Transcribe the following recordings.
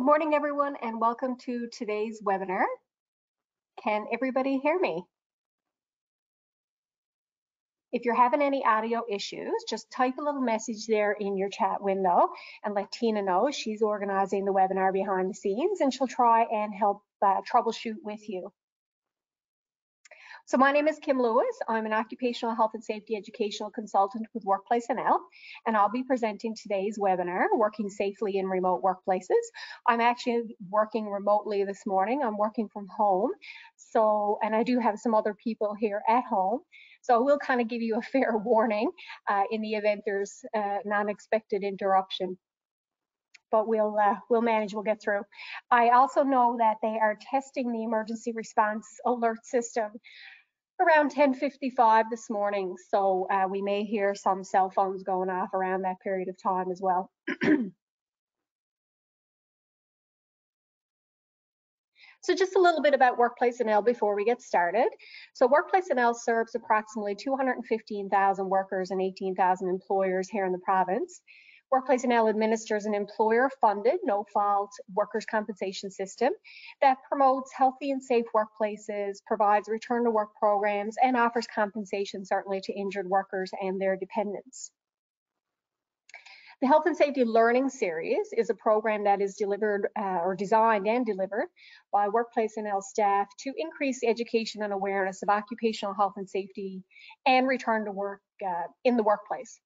morning, everyone, and welcome to today's webinar. Can everybody hear me? If you're having any audio issues, just type a little message there in your chat window and let Tina know. She's organizing the webinar behind the scenes and she'll try and help troubleshoot with you. So my name is Kim Lewis. I'm an occupational health and safety educational consultant with Workplace NL, and I'll be presenting today's webinar, Working Safely in Remote Workplaces. I'm actually working remotely this morning. I'm working from home. And I do have some other people here at home. So we'll kind of give you a fair warning in the event there's an unexpected interruption. But we'll manage, we'll get through. I also know that they are testing the emergency response alert system around 10:55 this morning, so we may hear some cell phones going off around that period of time as well. So just a little bit about Workplace NL before we get started. So Workplace NL serves approximately 215,000 workers and 18,000 employers here in the province. Workplace NL administers an employer-funded, no-fault workers' compensation system that promotes healthy and safe workplaces, provides return-to-work programs, and offers compensation certainly to injured workers and their dependents. The Health and Safety Learning Series is a program that is delivered or designed and delivered by Workplace NL staff to increase education and awareness of occupational health and safety and return to work in the workplace.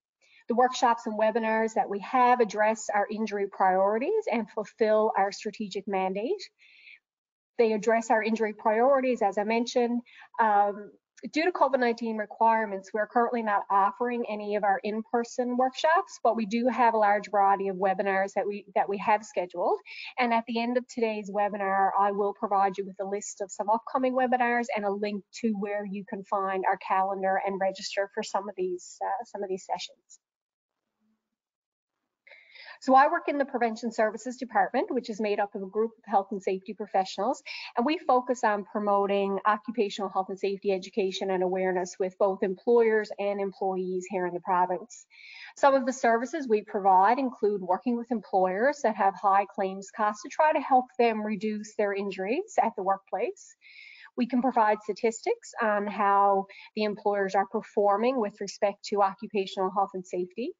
The workshops and webinars that we have address our injury priorities and fulfill our strategic mandate. They address our injury priorities, as I mentioned. Due to COVID-19 requirements, we're currently not offering any of our in-person workshops, but we do have a large variety of webinars that we have scheduled. And at the end of today's webinar, I will provide you with a list of some upcoming webinars and a link to where you can find our calendar and register for some of these sessions. So I work in the Prevention Services Department, which is made up of a group of health and safety professionals, and we focus on promoting occupational health and safety education and awareness with both employers and employees here in the province. Some of the services we provide include working with employers that have high claims costs to try to help them reduce their injuries at the workplace. We can provide statistics on how the employers are performing with respect to occupational health and safety.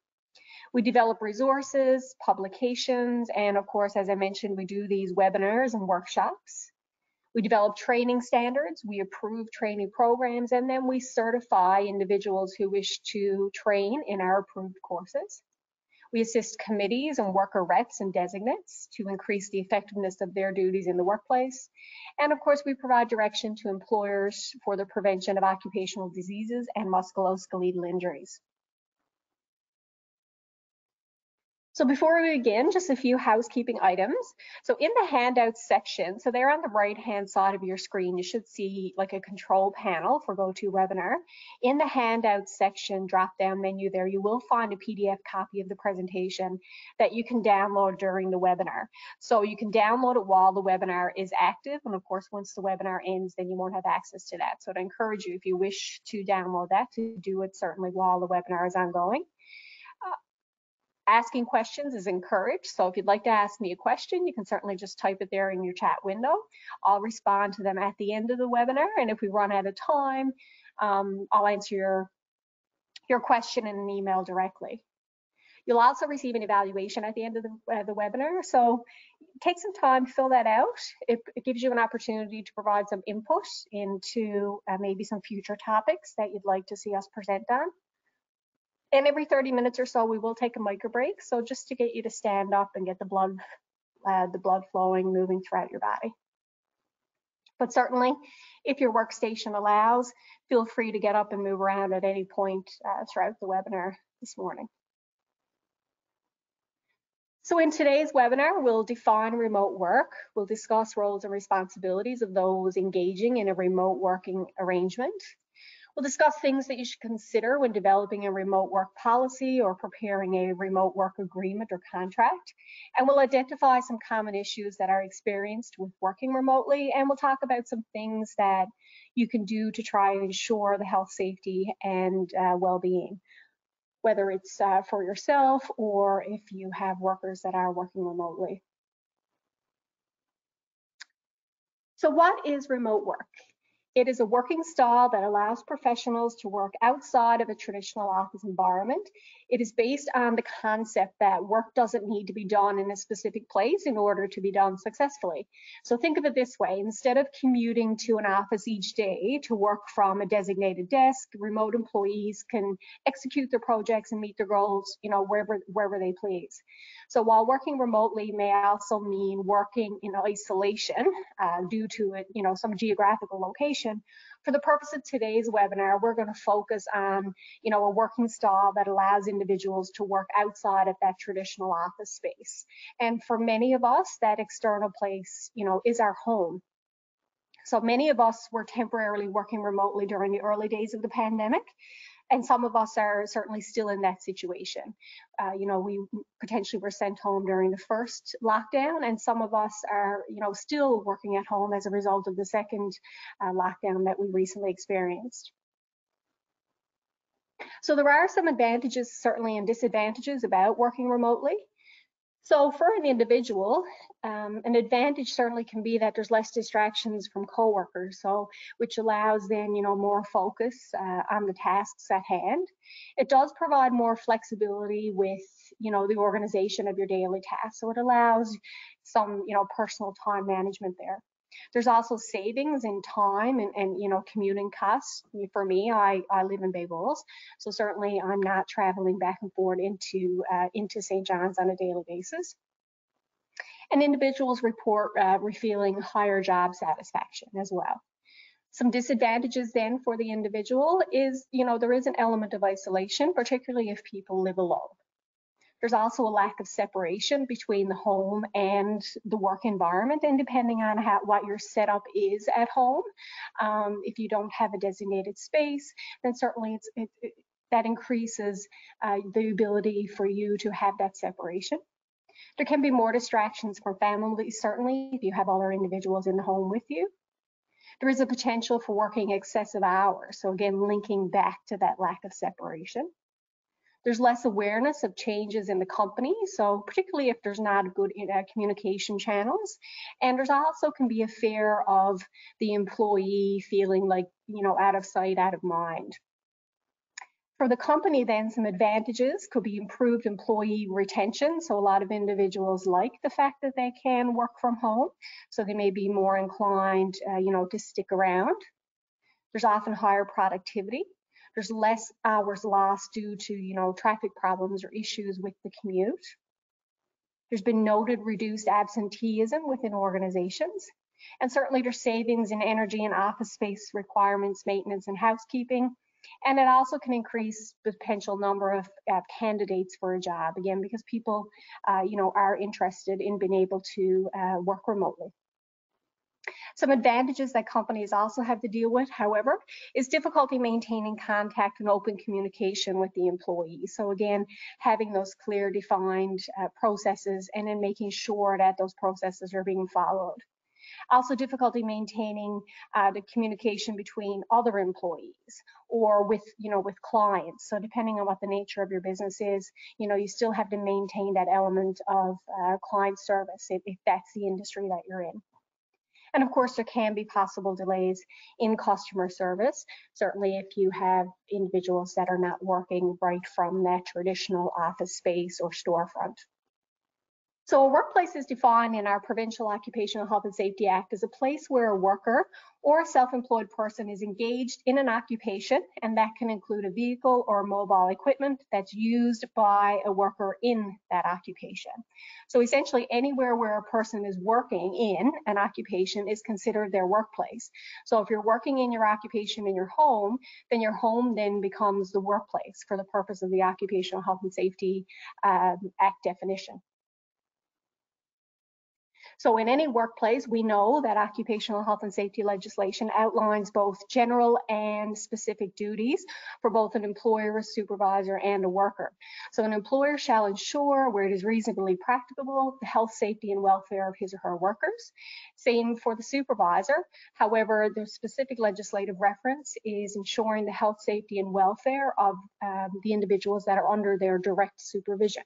We develop resources, publications, and of course, as I mentioned, we do these webinars and workshops. We develop training standards, we approve training programs, and then we certify individuals who wish to train in our approved courses. We assist committees and worker reps and designates to increase the effectiveness of their duties in the workplace. And of course, we provide direction to employers for the prevention of occupational diseases and musculoskeletal injuries. So before we begin, just a few housekeeping items. So in the handouts section, so there on the right-hand side of your screen, you should see like a control panel for GoToWebinar. In the handouts section drop-down menu there, you will find a PDF copy of the presentation that you can download during the webinar. So you can download it while the webinar is active, and of course, once the webinar ends, then you won't have access to that. So I'd encourage you, if you wish to download that, to do it certainly while the webinar is ongoing. Asking questions is encouraged, so if you'd like to ask me a question, you can certainly just type it there in your chat window. I'll respond to them at the end of the webinar, and if we run out of time, I'll answer your question in an email directly. You'll also receive an evaluation at the end of the webinar, so take some time, fill that out. It gives you an opportunity to provide some input into maybe some future topics that you'd like to see us present on. And every 30 minutes or so, we will take a micro break. So just to get you to stand up and get the blood flowing, moving throughout your body. But certainly, if your workstation allows, feel free to get up and move around at any point throughout the webinar this morning. So in today's webinar, we'll define remote work. We'll discuss roles and responsibilities of those engaging in a remote working arrangement. We'll discuss things that you should consider when developing a remote work policy or preparing a remote work agreement or contract. And we'll identify some common issues that are experienced with working remotely. And we'll talk about some things that you can do to try and ensure the health, safety, and well-being, whether it's for yourself or if you have workers that are working remotely. So what is remote work? It is a working style that allows professionals to work outside of a traditional office environment. It is based on the concept that work doesn't need to be done in a specific place in order to be done successfully. So think of it this way: instead of commuting to an office each day to work from a designated desk, remote employees can execute their projects and meet their goals, wherever they please. So while working remotely may also mean working in isolation due to some geographical location, for the purpose of today's webinar, we're going to focus on, a working style that allows individuals to work outside of that traditional office space. And for many of us, that external place, is our home. So many of us were temporarily working remotely during the early days of the pandemic, and some of us are certainly still in that situation. We potentially were sent home during the first lockdown, and some of us are, still working at home as a result of the second lockdown that we recently experienced. So there are some advantages, certainly, and disadvantages about working remotely. So for an individual, an advantage certainly can be that there's less distractions from coworkers, which allows then, more focus on the tasks at hand. It does provide more flexibility with, the organization of your daily tasks. So it allows some, personal time management there. There's also savings in time and commuting costs. For me, I live in Bay Bulls, so certainly I'm not traveling back and forth into St. John's on a daily basis. And individuals report feeling higher job satisfaction as well. Some disadvantages then for the individual is, there is an element of isolation, particularly if people live alone. There's also a lack of separation between the home and the work environment, and depending on what your setup is at home, if you don't have a designated space, then certainly that increases the ability for you to have that separation. There can be more distractions from family, certainly, if you have other individuals in the home with you. There is a potential for working excessive hours, so again, linking back to that lack of separation. There's less awareness of changes in the company, so particularly if there's not good communication channels. And there's also can be a fear of the employee feeling like, out of sight, out of mind. For the company then, some advantages could be improved employee retention. So a lot of individuals like the fact that they can work from home, so they may be more inclined, to stick around. There's often higher productivity. There's less hours lost due to, traffic problems or issues with the commute. There's been noted reduced absenteeism within organizations. And certainly there's savings in energy and office space requirements, maintenance and housekeeping. And it also can increase the potential number of candidates for a job, again, because people, are interested in being able to work remotely. Some advantages that companies also have to deal with, however, is difficulty maintaining contact and open communication with the employees. So again, having those clear, defined processes and then making sure that those processes are being followed. Also difficulty maintaining the communication between other employees or with clients. So depending on what the nature of your business is, you still have to maintain that element of client service if that's the industry that you're in. And of course, there can be possible delays in customer service, certainly if you have individuals that are not working right from that traditional office space or storefront. So a workplace is defined in our Provincial Occupational Health and Safety Act as a place where a worker or a self-employed person is engaged in an occupation, and that can include a vehicle or mobile equipment that's used by a worker in that occupation. So essentially anywhere where a person is working in an occupation is considered their workplace. So if you're working in your occupation in your home then becomes the workplace for the purpose of the Occupational Health and Safety Act definition. So in any workplace, we know that occupational health and safety legislation outlines both general and specific duties for both an employer, a supervisor, and a worker. So an employer shall ensure, where it is reasonably practicable, the health, safety, and welfare of his or her workers. Same for the supervisor. However, the specific legislative reference is ensuring the health, safety, and welfare of the individuals that are under their direct supervision.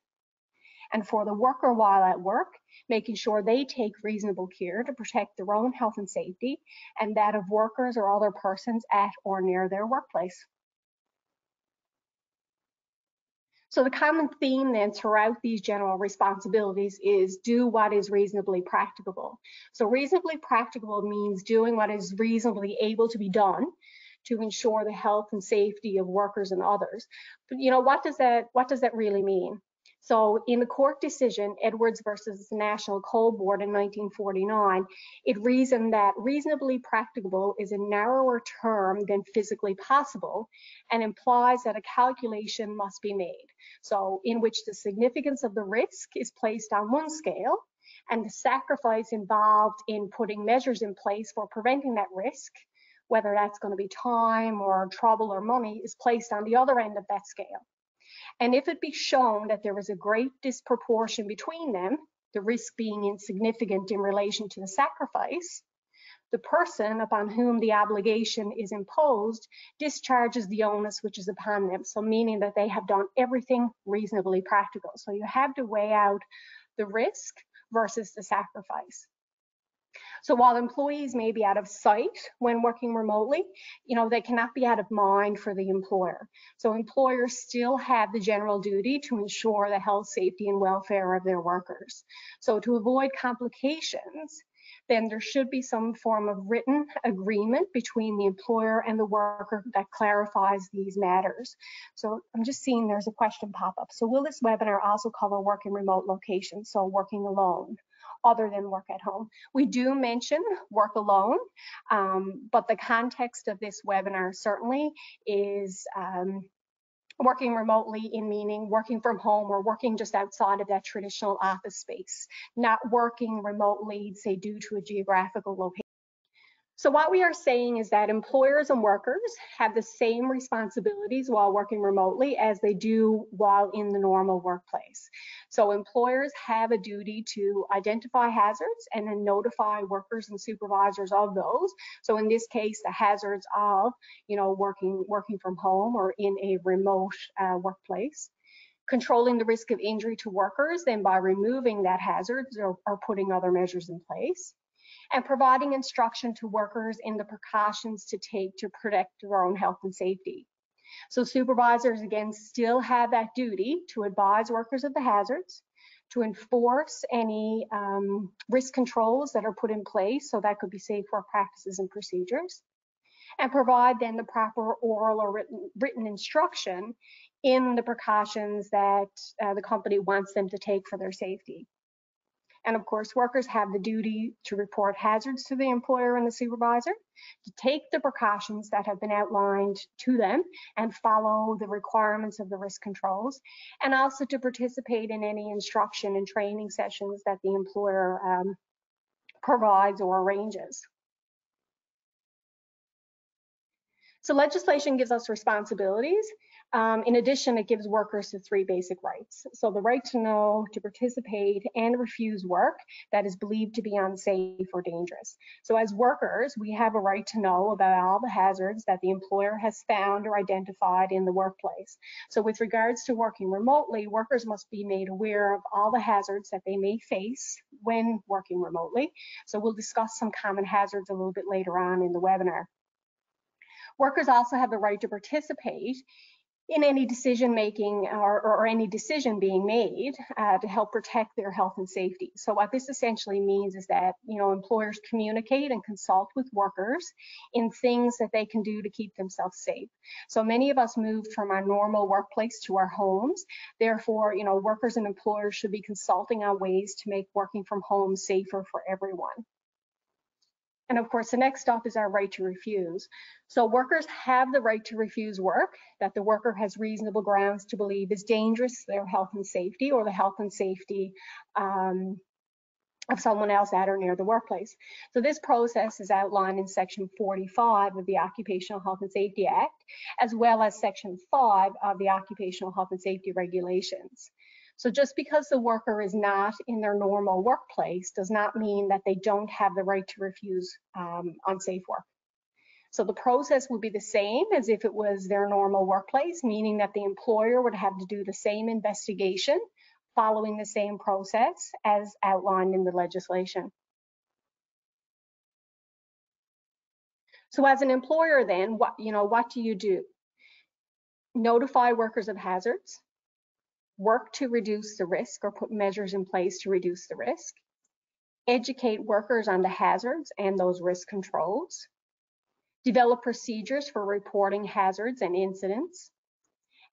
And for the worker while at work, making sure they take reasonable care to protect their own health and safety and that of workers or other persons at or near their workplace. So the common theme then throughout these general responsibilities is do what is reasonably practicable. So reasonably practicable means doing what is reasonably able to be done to ensure the health and safety of workers and others. But what does that really mean? So in the court decision, Edwards versus the National Coal Board in 1949, it reasoned that reasonably practicable is a narrower term than physically possible and implies that a calculation must be made. So in which the significance of the risk is placed on one scale and the sacrifice involved in putting measures in place for preventing that risk, whether that's going to be time or trouble or money, is placed on the other end of that scale. And if it be shown that there is a great disproportion between them, the risk being insignificant in relation to the sacrifice, the person upon whom the obligation is imposed discharges the onus which is upon them. So meaning that they have done everything reasonably practical. So you have to weigh out the risk versus the sacrifice. So while employees may be out of sight when working remotely, they cannot be out of mind for the employer. So employers still have the general duty to ensure the health, safety, and welfare of their workers. So to avoid complications, then there should be some form of written agreement between the employer and the worker that clarifies these matters. So I'm just seeing there's a question pop up. So will this webinar also cover work in remote locations, so working alone, other than work at home? We do mention work alone, but the context of this webinar certainly is working remotely, in meaning working from home or working just outside of that traditional office space, not working remotely, say, due to a geographical location. So what we are saying is that employers and workers have the same responsibilities while working remotely as they do while in the normal workplace. So employers have a duty to identify hazards and then notify workers and supervisors of those. So in this case, the hazards of, working from home or in a remote workplace. Controlling the risk of injury to workers, then by removing that hazard or putting other measures in place. And providing instruction to workers in the precautions to take to protect their own health and safety. So supervisors, again, still have that duty to advise workers of the hazards, to enforce any risk controls that are put in place, so that could be safe work practices and procedures, and provide then the proper oral or written instruction in the precautions that the company wants them to take for their safety. And of course, workers have the duty to report hazards to the employer and the supervisor, to take the precautions that have been outlined to them and follow the requirements of the risk controls, and also to participate in any instruction and training sessions that the employer provides or arranges. So legislation gives us responsibilities. In addition, it gives workers the 3 basic rights. So the right to know, to participate, and refuse work that is believed to be unsafe or dangerous. So as workers, we have a right to know about all the hazards that the employer has found or identified in the workplace. So with regards to working remotely, workers must be made aware of all the hazards that they may face when working remotely. So we'll discuss some common hazards a little bit later on in the webinar. Workers also have the right to participate in any decision making or any decision being made to help protect their health and safety. So what this essentially means is that employers communicate and consult with workers in things that they can do to keep themselves safe. So many of us moved from our normal workplace to our homes. Therefore, workers and employers should be consulting on ways to make working from home safer for everyone. And of course, the next stop is our right to refuse. So workers have the right to refuse work that the worker has reasonable grounds to believe is dangerous to their health and safety or the health and safety of someone else at or near the workplace. So this process is outlined in Section 45 of the Occupational Health and Safety Act, as well as Section 5 of the Occupational Health and Safety Regulations. So just because the worker is not in their normal workplace does not mean that they don't have the right to refuse unsafe work. So the process would be the same as if it was their normal workplace, meaning that the employer would have to do the same investigation following the same process as outlined in the legislation. So as an employer then, what do you do? Notify workers of hazards, work to reduce the risk or put measures in place to reduce the risk, educate workers on the hazards and those risk controls, develop procedures for reporting hazards and incidents,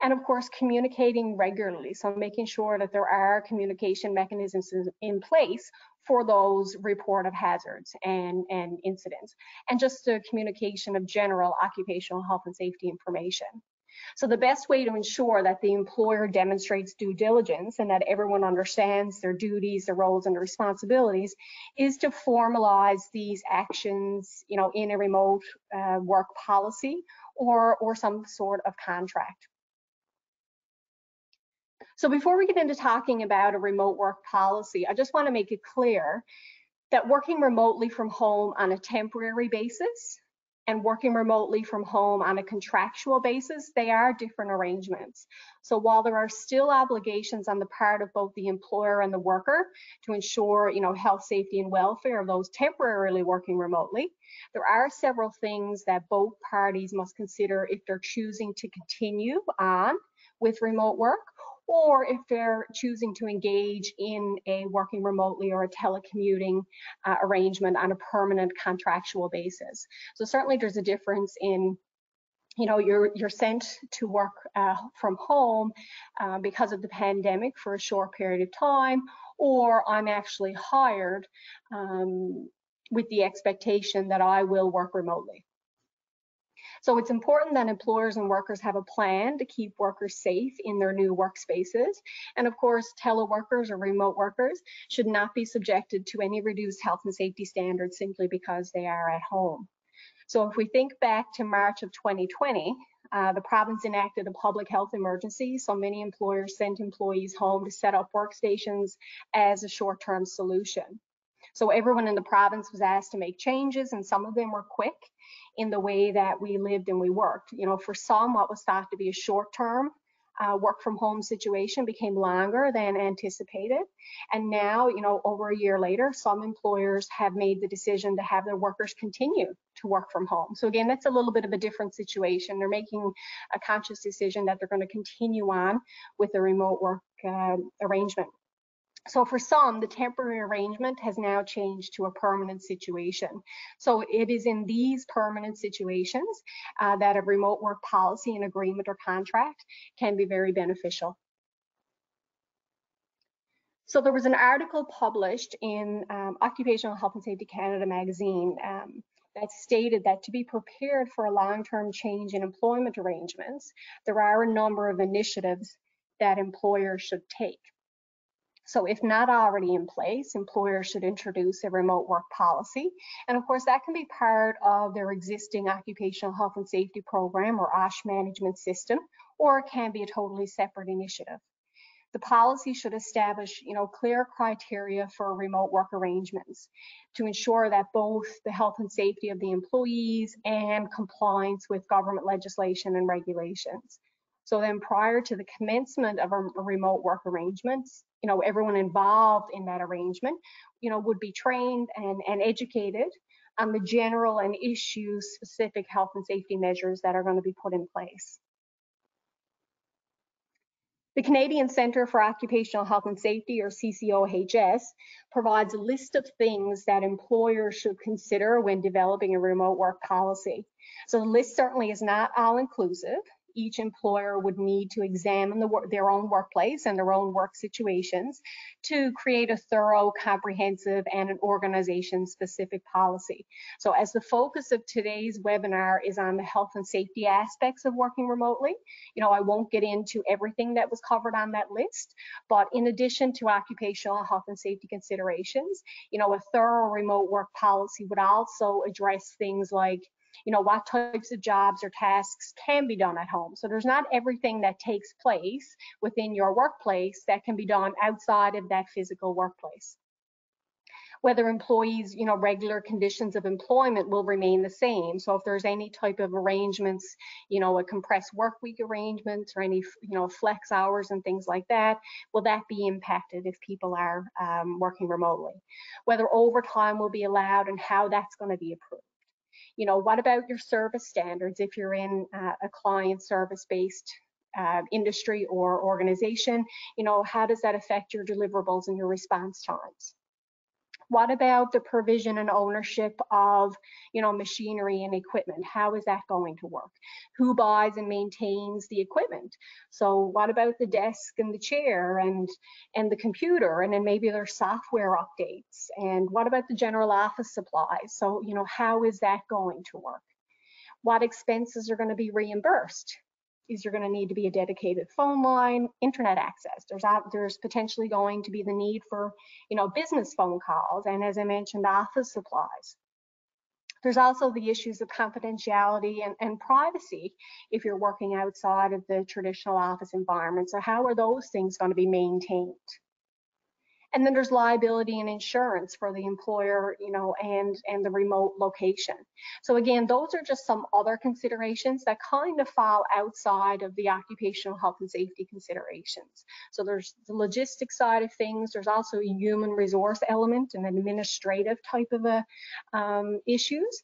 and of course, communicating regularly. So making sure that there are communication mechanisms in place for those report of hazards and incidents, and just the communication of general occupational health and safety information. So the best way to ensure that the employer demonstrates due diligence and that everyone understands their duties, their roles, and their responsibilities is to formalize these actions, in a remote work policy or some sort of contract. So before we get into talking about a remote work policy, I just want to make it clear that working remotely from home on a temporary basis and working remotely from home on a contractual basis, they are different arrangements. So while there are still obligations on the part of both the employer and the worker to ensure, health, safety, and welfare of those temporarily working remotely, there are several things that both parties must consider if they're choosing to continue on with remote work, or if they're choosing to engage in a working remotely or a telecommuting arrangement on a permanent contractual basis. So certainly there's a difference in, you're sent to work from home because of the pandemic for a short period of time, or I'm actually hired with the expectation that I will work remotely. So it's important that employers and workers have a plan to keep workers safe in their new workspaces. And of course, teleworkers or remote workers should not be subjected to any reduced health and safety standards simply because they are at home. So if we think back to March of 2020, the province enacted a public health emergency, so many employers sent employees home to set up workstations as a short-term solution. So everyone in the province was asked to make changes, and some of them were quick in the way that we lived and we worked. For some, what was thought to be a short-term work from home situation became longer than anticipated. And now, over a year later, some employers have made the decision to have their workers continue to work from home. So again, that's a little bit of a different situation. They're making a conscious decision that they're going to continue on with the remote work arrangement. So for some, the temporary arrangement has now changed to a permanent situation. So it is in these permanent situations that a remote work policy, an agreement, or contract can be very beneficial. So there was an article published in Occupational Health and Safety Canada magazine that stated that to be prepared for a long-term change in employment arrangements, there are a number of initiatives that employers should take. So if not already in place, employers should introduce a remote work policy. And of course, that can be part of their existing occupational health and safety program or OSH management system, or it can be a totally separate initiative. The policy should establish, clear criteria for remote work arrangements to ensure that both the health and safety of the employees and compliance with government legislation and regulations. So then prior to the commencement of a remote work arrangements, everyone involved in that arrangement, would be trained and educated on the general and issue-specific health and safety measures that are going to be put in place. The Canadian Centre for Occupational Health and Safety, or CCOHS, provides a list of things that employers should consider when developing a remote work policy. So the list certainly is not all-inclusive. Each employer would need to examine their own workplace and their own work situations to create a thorough, comprehensive, and an organization-specific policy. So as the focus of today's webinar is on the health and safety aspects of working remotely, I won't get into everything that was covered on that list, but in addition to occupational health and safety considerations, a thorough remote work policy would also address things like what types of jobs or tasks can be done at home. So there's not everything that takes place within your workplace that can be done outside of that physical workplace. Whether employees, regular conditions of employment will remain the same. So if there's any type of arrangements, a compressed work week arrangements or any, flex hours and things like that, will that be impacted if people are working remotely? Whether overtime will be allowed and how that's going to be approved. What about your service standards if you're in a client service-based industry or organization? How does that affect your deliverables and your response times? What about the provision and ownership of, machinery and equipment? How is that going to work? Who buys and maintains the equipment? So what about the desk and the chair and the computer? And then maybe there's software updates. And what about the general office supplies? So, how is that going to work? What expenses are going to be reimbursed? Is there going to need to be a dedicated phone line, internet access? There's potentially going to be the need for, business phone calls, and as I mentioned, office supplies. There's also the issues of confidentiality and privacy if you're working outside of the traditional office environment. So how are those things going to be maintained? And then there's liability and insurance for the employer, and the remote location. So again, those are just some other considerations that kind of fall outside of the occupational health and safety considerations. So there's the logistics side of things. There's also a human resource element and administrative type of issues.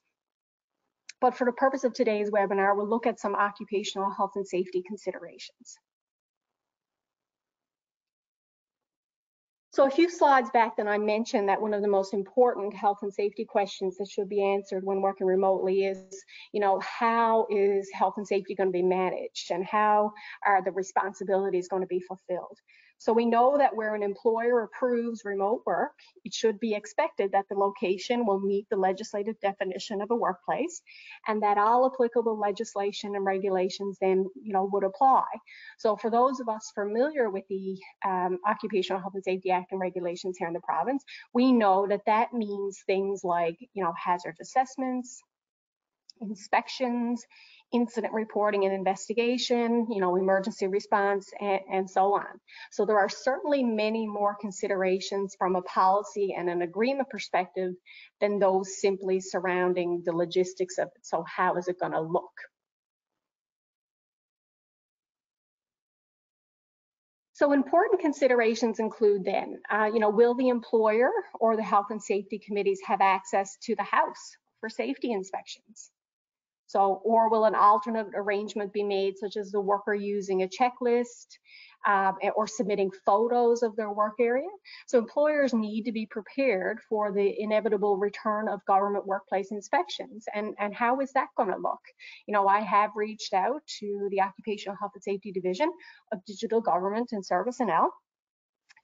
But for the purpose of today's webinar, we'll look at some occupational health and safety considerations. So a few slides back, then I mentioned that one of the most important health and safety questions that should be answered when working remotely is, how is health and safety going to be managed and how are the responsibilities going to be fulfilled? So we know that where an employer approves remote work, it should be expected that the location will meet the legislative definition of a workplace and that all applicable legislation and regulations then, would apply. So for those of us familiar with the Occupational Health and Safety Act and regulations here in the province, we know that that means things like, hazard assessments, inspections, incident reporting and investigation, emergency response, and so on. So there are certainly many more considerations from a policy and an agreement perspective than those simply surrounding the logistics of it. So how is it going to look? So important considerations include then, will the employer or the health and safety committees have access to the house for safety inspections? So, or will an alternate arrangement be made, such as the worker using a checklist or submitting photos of their work area? So employers need to be prepared for the inevitable return of government workplace inspections. And how is that going to look? I have reached out to the Occupational Health and Safety Division of Digital Government and Service&L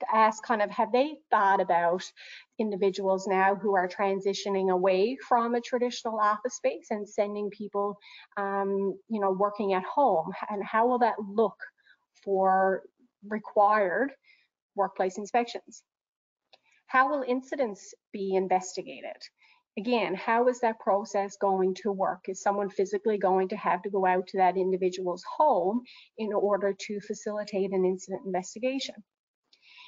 to ask have they thought about individuals now who are transitioning away from a traditional office space and sending people, working at home, and how will that look for required workplace inspections? How will incidents be investigated? Again, how is that process going to work? Is someone physically going to have to go out to that individual's home in order to facilitate an incident investigation?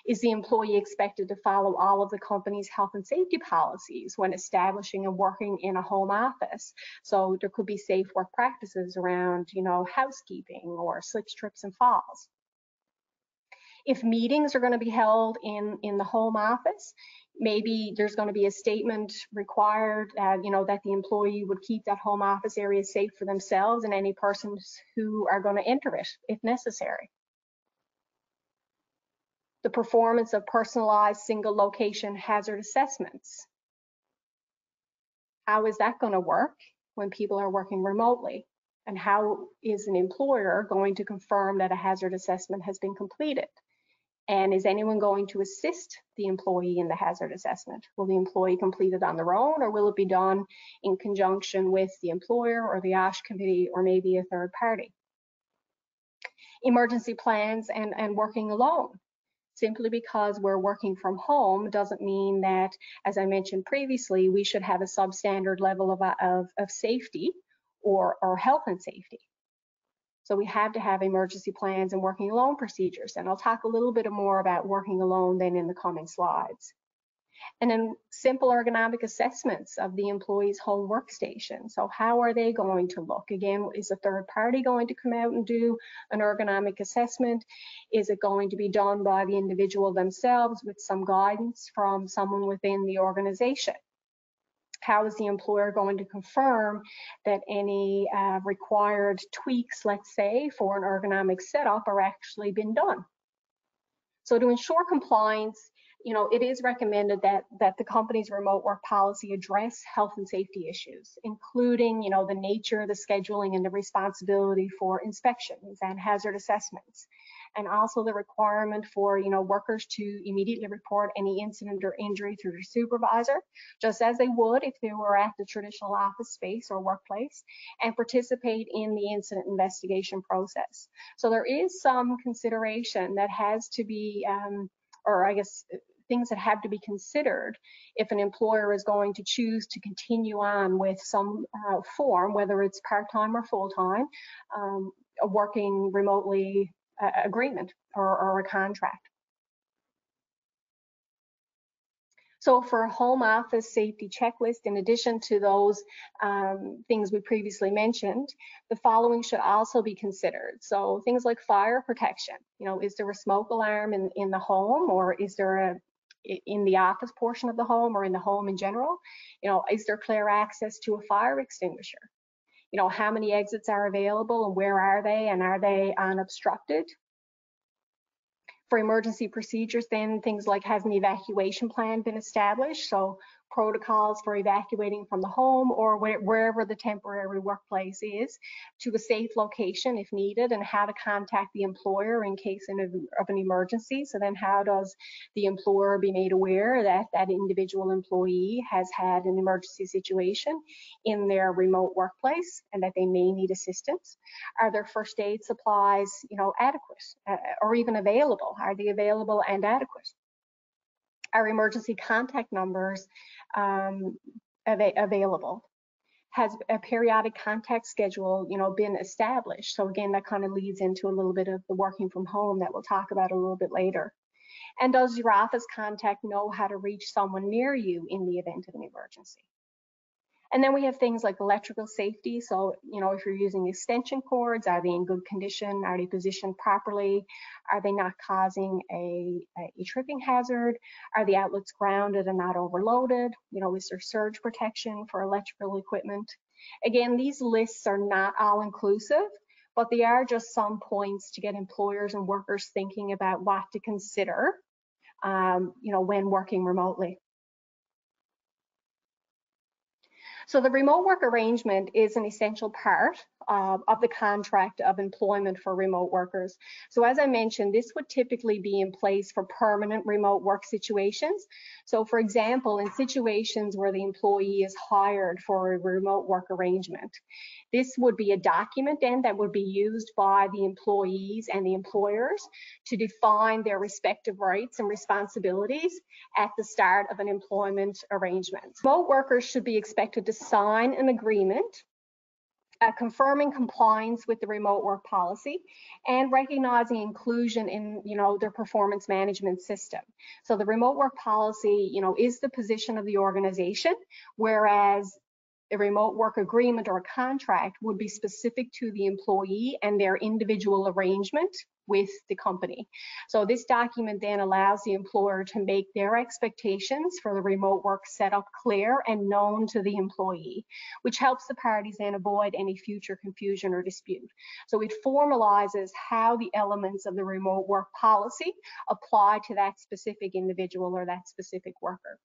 Is the employee expected to follow all of the company's health and safety policies when establishing and working in a home office? So there could be safe work practices around, housekeeping or slips, trips, and falls. If meetings are going to be held in the home office, maybe there's going to be a statement required, that the employee would keep that home office area safe for themselves and any persons who are going to enter it if necessary. The performance of personalized single location hazard assessments. How is that going to work when people are working remotely? And how is an employer going to confirm that a hazard assessment has been completed? And is anyone going to assist the employee in the hazard assessment? Will the employee complete it on their own, or will it be done in conjunction with the employer or the OSH committee or maybe a third party? Emergency plans and working alone. Simply because we're working from home doesn't mean that, as I mentioned previously, we should have a substandard level of safety or health and safety. So we have to have emergency plans and working alone procedures. And I'll talk a little bit more about working alone then in the coming slides. And then simple ergonomic assessments of the employee's home workstation. So how are they going to look? Again, is a third party going to come out and do an ergonomic assessment? Is it going to be done by the individual themselves with some guidance from someone within the organization? How is the employer going to confirm that any required tweaks, let's say, for an ergonomic setup are actually been done? So to ensure compliance, it is recommended that the company's remote work policy address health and safety issues, including, the nature, the scheduling, and the responsibility for inspections and hazard assessments, and also the requirement for, workers to immediately report any incident or injury through their supervisor, just as they would if they were at the traditional office space or workplace, and participate in the incident investigation process. So there is some consideration that has to be, or I guess things that have to be considered if an employer is going to choose to continue on with some form, whether it's part-time or full-time, a working remotely agreement or a contract. So for a home office safety checklist, in addition to those things we previously mentioned, the following should also be considered. So things like fire protection. Is there a smoke alarm in the home, or is there in the office portion of the home, or in the home in general? Is there clear access to a fire extinguisher? How many exits are available and where are they, and are they unobstructed? For emergency procedures, then things like, has an evacuation plan been established? So protocols for evacuating from the home or wherever the temporary workplace is to a safe location if needed, and how to contact the employer in case of an emergency. So then how does the employer be made aware that that individual employee has had an emergency situation in their remote workplace and that they may need assistance? Are their first aid supplies, adequate or even available? Are they available and adequate? Are emergency contact numbers available? Has a periodic contact schedule, been established? So again, that kind of leads into a little bit of the working from home that we'll talk about a little bit later. And does your office contact know how to reach someone near you in the event of an emergency? And then we have things like electrical safety. So, if you're using extension cords, are they in good condition? Are they positioned properly? Are they not causing a tripping hazard? Are the outlets grounded and not overloaded? Is there surge protection for electrical equipment? Again, these lists are not all inclusive, but they are just some points to get employers and workers thinking about what to consider, when working remotely. So the remote work arrangement is an essential part of the contract of employment for remote workers. So as I mentioned, this would typically be in place for permanent remote work situations. So for example, in situations where the employee is hired for a remote work arrangement, this would be a document then that would be used by the employees and the employers to define their respective rights and responsibilities at the start of an employment arrangement. Remote workers should be expected to sign an agreement confirming compliance with the remote work policy and recognizing inclusion in their performance management system. So the remote work policy is the position of the organization, whereas a remote work agreement or a contract would be specific to the employee and their individual arrangement with the company. So this document then allows the employer to make their expectations for the remote work setup clear and known to the employee, which helps the parties then avoid any future confusion or dispute. So it formalizes how the elements of the remote work policy apply to that specific individual or that specific worker.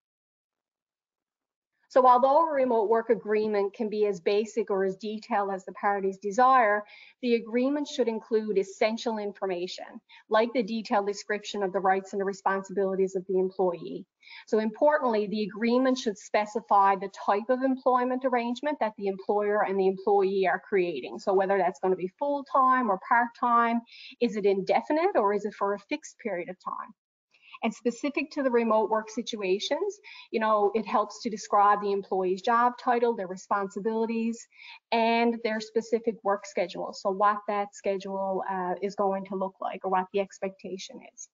So although a remote work agreement can be as basic or as detailed as the parties desire, the agreement should include essential information, like the detailed description of the rights and the responsibilities of the employee. So importantly, the agreement should specify the type of employment arrangement that the employer and the employee are creating. So whether that's going to be full-time or part-time, is it indefinite or is it for a fixed period of time? And specific to the remote work situations, it helps to describe the employee's job title, their responsibilities, and their specific work schedule. So what that schedule is going to look like, or what the expectation is.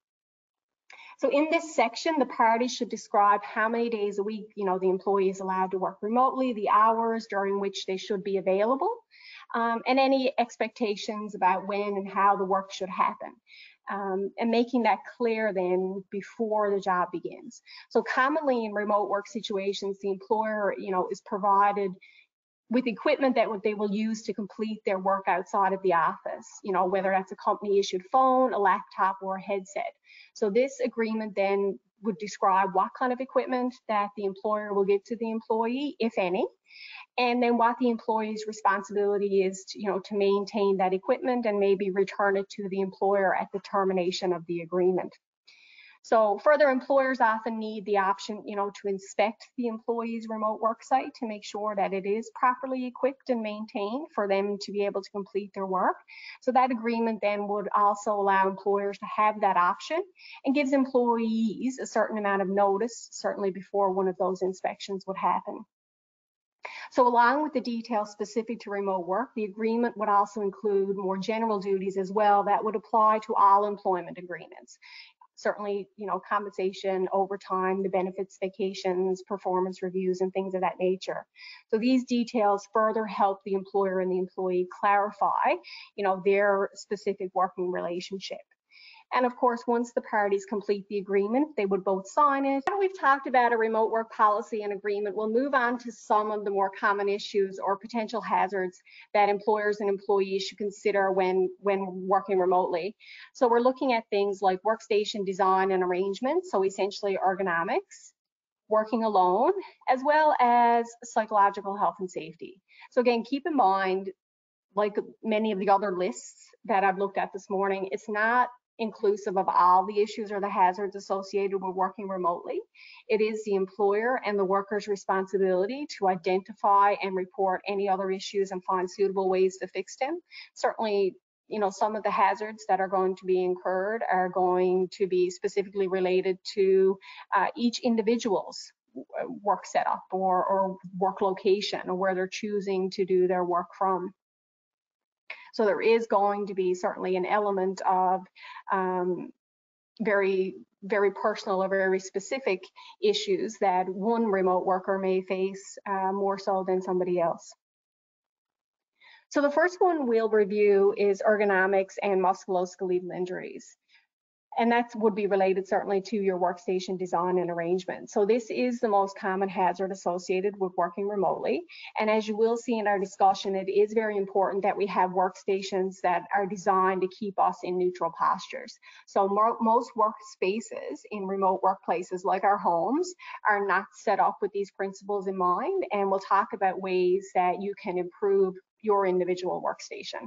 So in this section, the parties should describe how many days a week, the employee is allowed to work remotely, the hours during which they should be available, and any expectations about when and how the work should happen. And making that clear then before the job begins. So commonly in remote work situations, the employer, is provided with equipment that they will use to complete their work outside of the office, whether that's a company issued phone, a laptop, or a headset. So this agreement then would describe what kind of equipment that the employer will give to the employee, if any, and then what the employee's responsibility is to maintain that equipment and maybe return it to the employer at the termination of the agreement. So further, employers often need the option, to inspect the employee's remote work site to make sure that it is properly equipped and maintained for them to be able to complete their work. So that agreement then would also allow employers to have that option and gives employees a certain amount of notice, certainly before one of those inspections would happen. So along with the details specific to remote work, the agreement would also include more general duties as well that would apply to all employment agreements. Certainly, compensation, overtime, the benefits, vacations, performance reviews, and things of that nature. So these details further help the employer and the employee clarify, their specific working relationship. And of course, once the parties complete the agreement, they would both sign it. Now we've talked about a remote work policy and agreement, we'll move on to some of the more common issues or potential hazards that employers and employees should consider when working remotely. So we're looking at things like workstation design and arrangement, so essentially ergonomics, working alone, as well as psychological health and safety. So again, keep in mind, like many of the other lists that I've looked at this morning, it's not inclusive of all the issues or the hazards associated with working remotely. It is the employer and the worker's responsibility to identify and report any other issues and find suitable ways to fix them. Certainly, some of the hazards that are going to be incurred are going to be specifically related to each individual's work setup or work location, or where they're choosing to do their work from. So there is going to be certainly an element of very, very personal or very specific issues that one remote worker may face more so than somebody else. So the first one we'll review is ergonomics and musculoskeletal injuries. And that would be related certainly to your workstation design and arrangement. So this is the most common hazard associated with working remotely. And as you will see in our discussion, it is very important that we have workstations that are designed to keep us in neutral postures. So most workspaces in remote workplaces, like our homes, are not set up with these principles in mind. And we'll talk about ways that you can improve your individual workstation.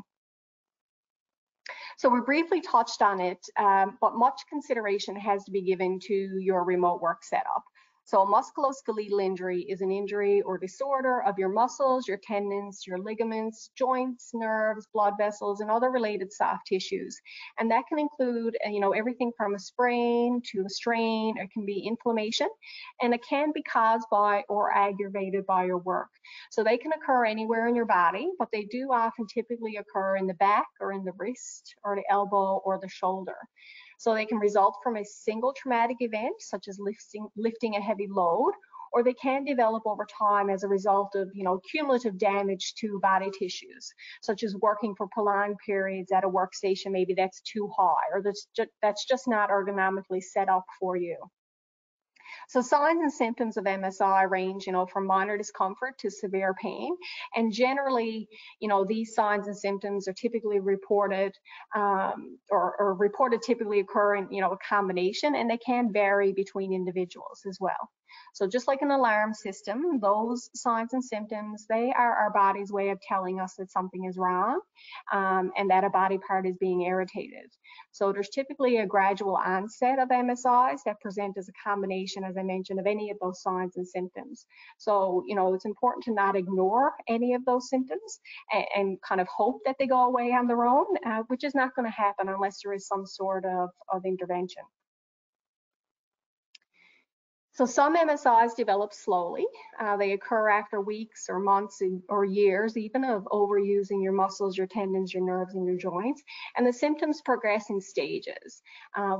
So we briefly touched on it, but much consideration has to be given to your remote work setup. So a musculoskeletal injury is an injury or disorder of your muscles, your tendons, your ligaments, joints, nerves, blood vessels, and other related soft tissues. And that can include, everything from a sprain to a strain. It can be inflammation, and it can be caused by or aggravated by your work. So they can occur anywhere in your body, but they do often typically occur in the back or in the wrist or the elbow or the shoulder. So they can result from a single traumatic event, such as lifting a heavy load, or they can develop over time as a result of, cumulative damage to body tissues, such as working for prolonged periods at a workstation maybe that's too high, or that's just not ergonomically set up for you. So signs and symptoms of MSI range, from minor discomfort to severe pain. And generally, these signs and symptoms are typically reported or reported typically occur in, a combination, and they can vary between individuals as well. So just like an alarm system, those signs and symptoms, they are our body's way of telling us that something is wrong and that a body part is being irritated. So there's typically a gradual onset of MSIs that present as a combination, as I mentioned, of any of those signs and symptoms. So, it's important to not ignore any of those symptoms and kind of hope that they go away on their own, which is not going to happen unless there is some sort of intervention. So some MSIs develop slowly. They occur after weeks or months or years even of overusing your muscles, your tendons, your nerves, and your joints. And the symptoms progress in stages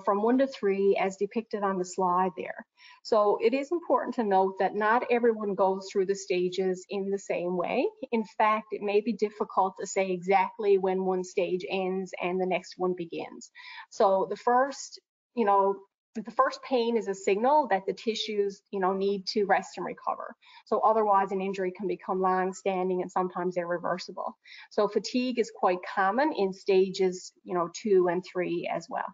from 1 to 3 as depicted on the slide there. So it is important to note that not everyone goes through the stages in the same way. In fact, it may be difficult to say exactly when one stage ends and the next one begins. So the first pain is a signal that the tissues, need to rest and recover. So otherwise, an injury can become long-standing and sometimes irreversible. So fatigue is quite common in stages, 2 and 3 as well.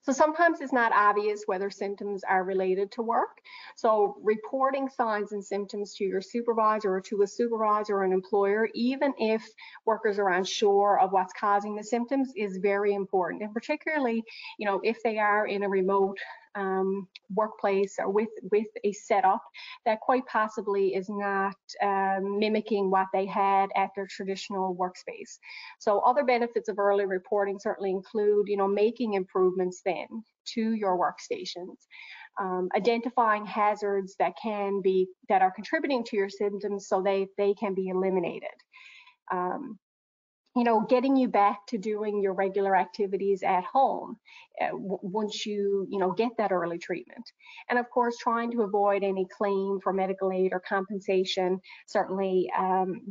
So sometimes it's not obvious whether symptoms are related to work. So reporting signs and symptoms to your supervisor or to a supervisor or an employer, even if workers are unsure of what's causing the symptoms, is very important. And particularly, if they are in a remote workplace or with a setup that quite possibly is not mimicking what they had at their traditional workspace. So other benefits of early reporting certainly include, making improvements then to your workstations, identifying hazards that are contributing to your symptoms so they can be eliminated. Getting you back to doing your regular activities at home once you get that early treatment. And of course, trying to avoid any claim for medical aid or compensation, certainly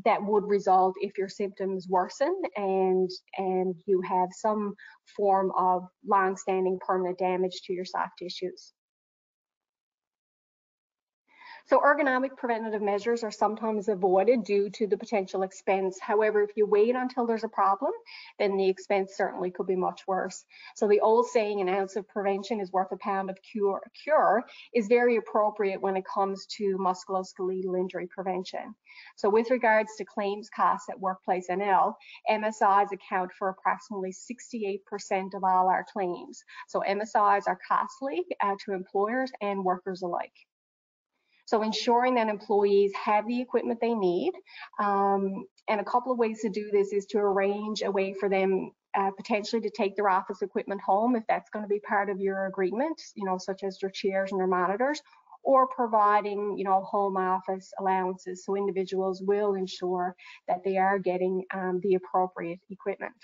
that would result if your symptoms worsen and you have some form of long-standing permanent damage to your soft tissues. So ergonomic preventative measures are sometimes avoided due to the potential expense. However, if you wait until there's a problem, then the expense certainly could be much worse. So the old saying, an ounce of prevention is worth a pound of cure is very appropriate when it comes to musculoskeletal injury prevention. So with regards to claims costs at Workplace NL, MSIs account for approximately 68% of all our claims. So MSIs are costly to employers and workers alike. So ensuring that employees have the equipment they need, and a couple of ways to do this is to arrange a way for them potentially to take their office equipment home if that's going to be part of your agreement, such as their chairs and their monitors, or providing, home office allowances so individuals will ensure that they are getting the appropriate equipment.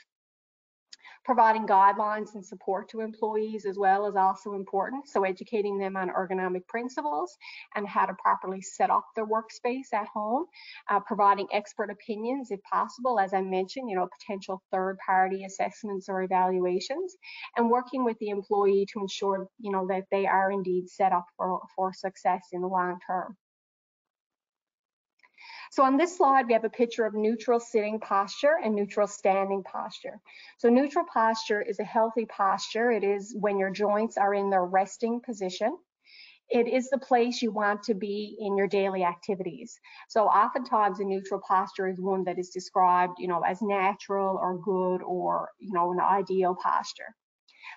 Providing guidelines and support to employees as well is also important. So educating them on ergonomic principles and how to properly set up their workspace at home. Providing expert opinions if possible, as I mentioned, potential third-party assessments or evaluations, and working with the employee to ensure, that they are indeed set up for success in the long term. So on this slide, we have a picture of neutral sitting posture and neutral standing posture. So neutral posture is a healthy posture. It is when your joints are in their resting position. It is the place you want to be in your daily activities. So oftentimes a neutral posture is one that is described, as natural or good or, an ideal posture.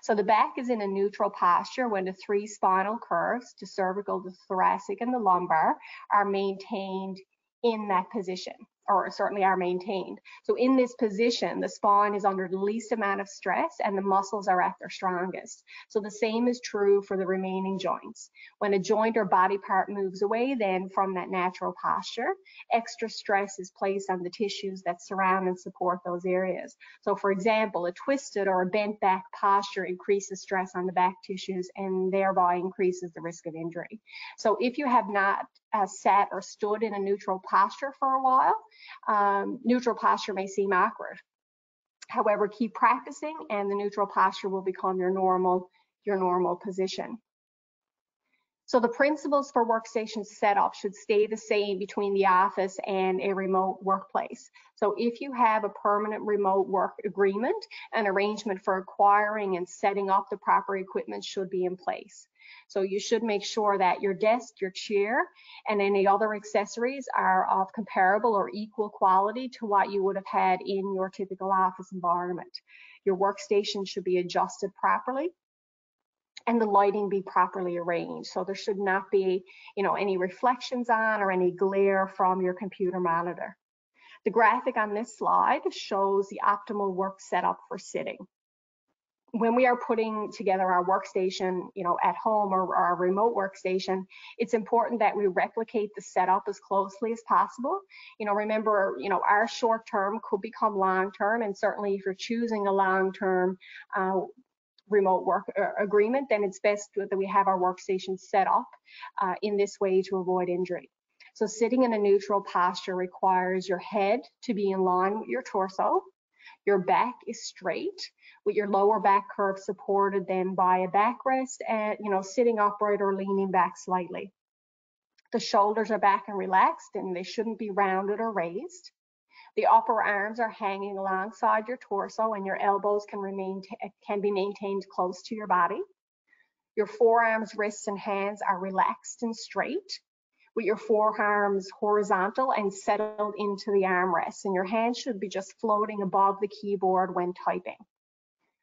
So the back is in a neutral posture when the 3 spinal curves, the cervical, the thoracic, and the lumbar, are maintained in that position, or certainly are maintained. So in this position, the spine is under the least amount of stress and the muscles are at their strongest. So the same is true for the remaining joints. When a joint or body part moves away then from that natural posture, extra stress is placed on the tissues that surround and support those areas. So for example, a twisted or a bent back posture increases stress on the back tissues and thereby increases the risk of injury. So if you have not sat or stood in a neutral posture for a while, neutral posture may seem awkward. However, keep practicing and the neutral posture will become your normal position. So the principles for workstation setup should stay the same between the office and a remote workplace. So if you have a permanent remote work agreement, an arrangement for acquiring and setting up the proper equipment should be in place. So you should make sure that your desk, your chair, and any other accessories are of comparable or equal quality to what you would have had in your typical office environment. Your workstation should be adjusted properly and the lighting be properly arranged. So there should not be, any reflections on or any glare from your computer monitor. The graphic on this slide shows the optimal work setup for sitting. when we are putting together our workstation, at home or our remote workstation, it's important that we replicate the setup as closely as possible. Remember, our short term could become long term, and certainly if you're choosing a long term remote work agreement, then it's best that we have our workstation set up in this way to avoid injury. So sitting in a neutral posture requires your head to be in line with your torso. Your back is straight with your lower back curve supported then by a backrest and, sitting upright or leaning back slightly. The shoulders are back and relaxed, and they shouldn't be rounded or raised. The upper arms are hanging alongside your torso, and your elbows can be maintained close to your body. Your forearms, wrists, and hands are relaxed and straight, with your forearms horizontal and settled into the armrests, and your hands should be just floating above the keyboard when typing.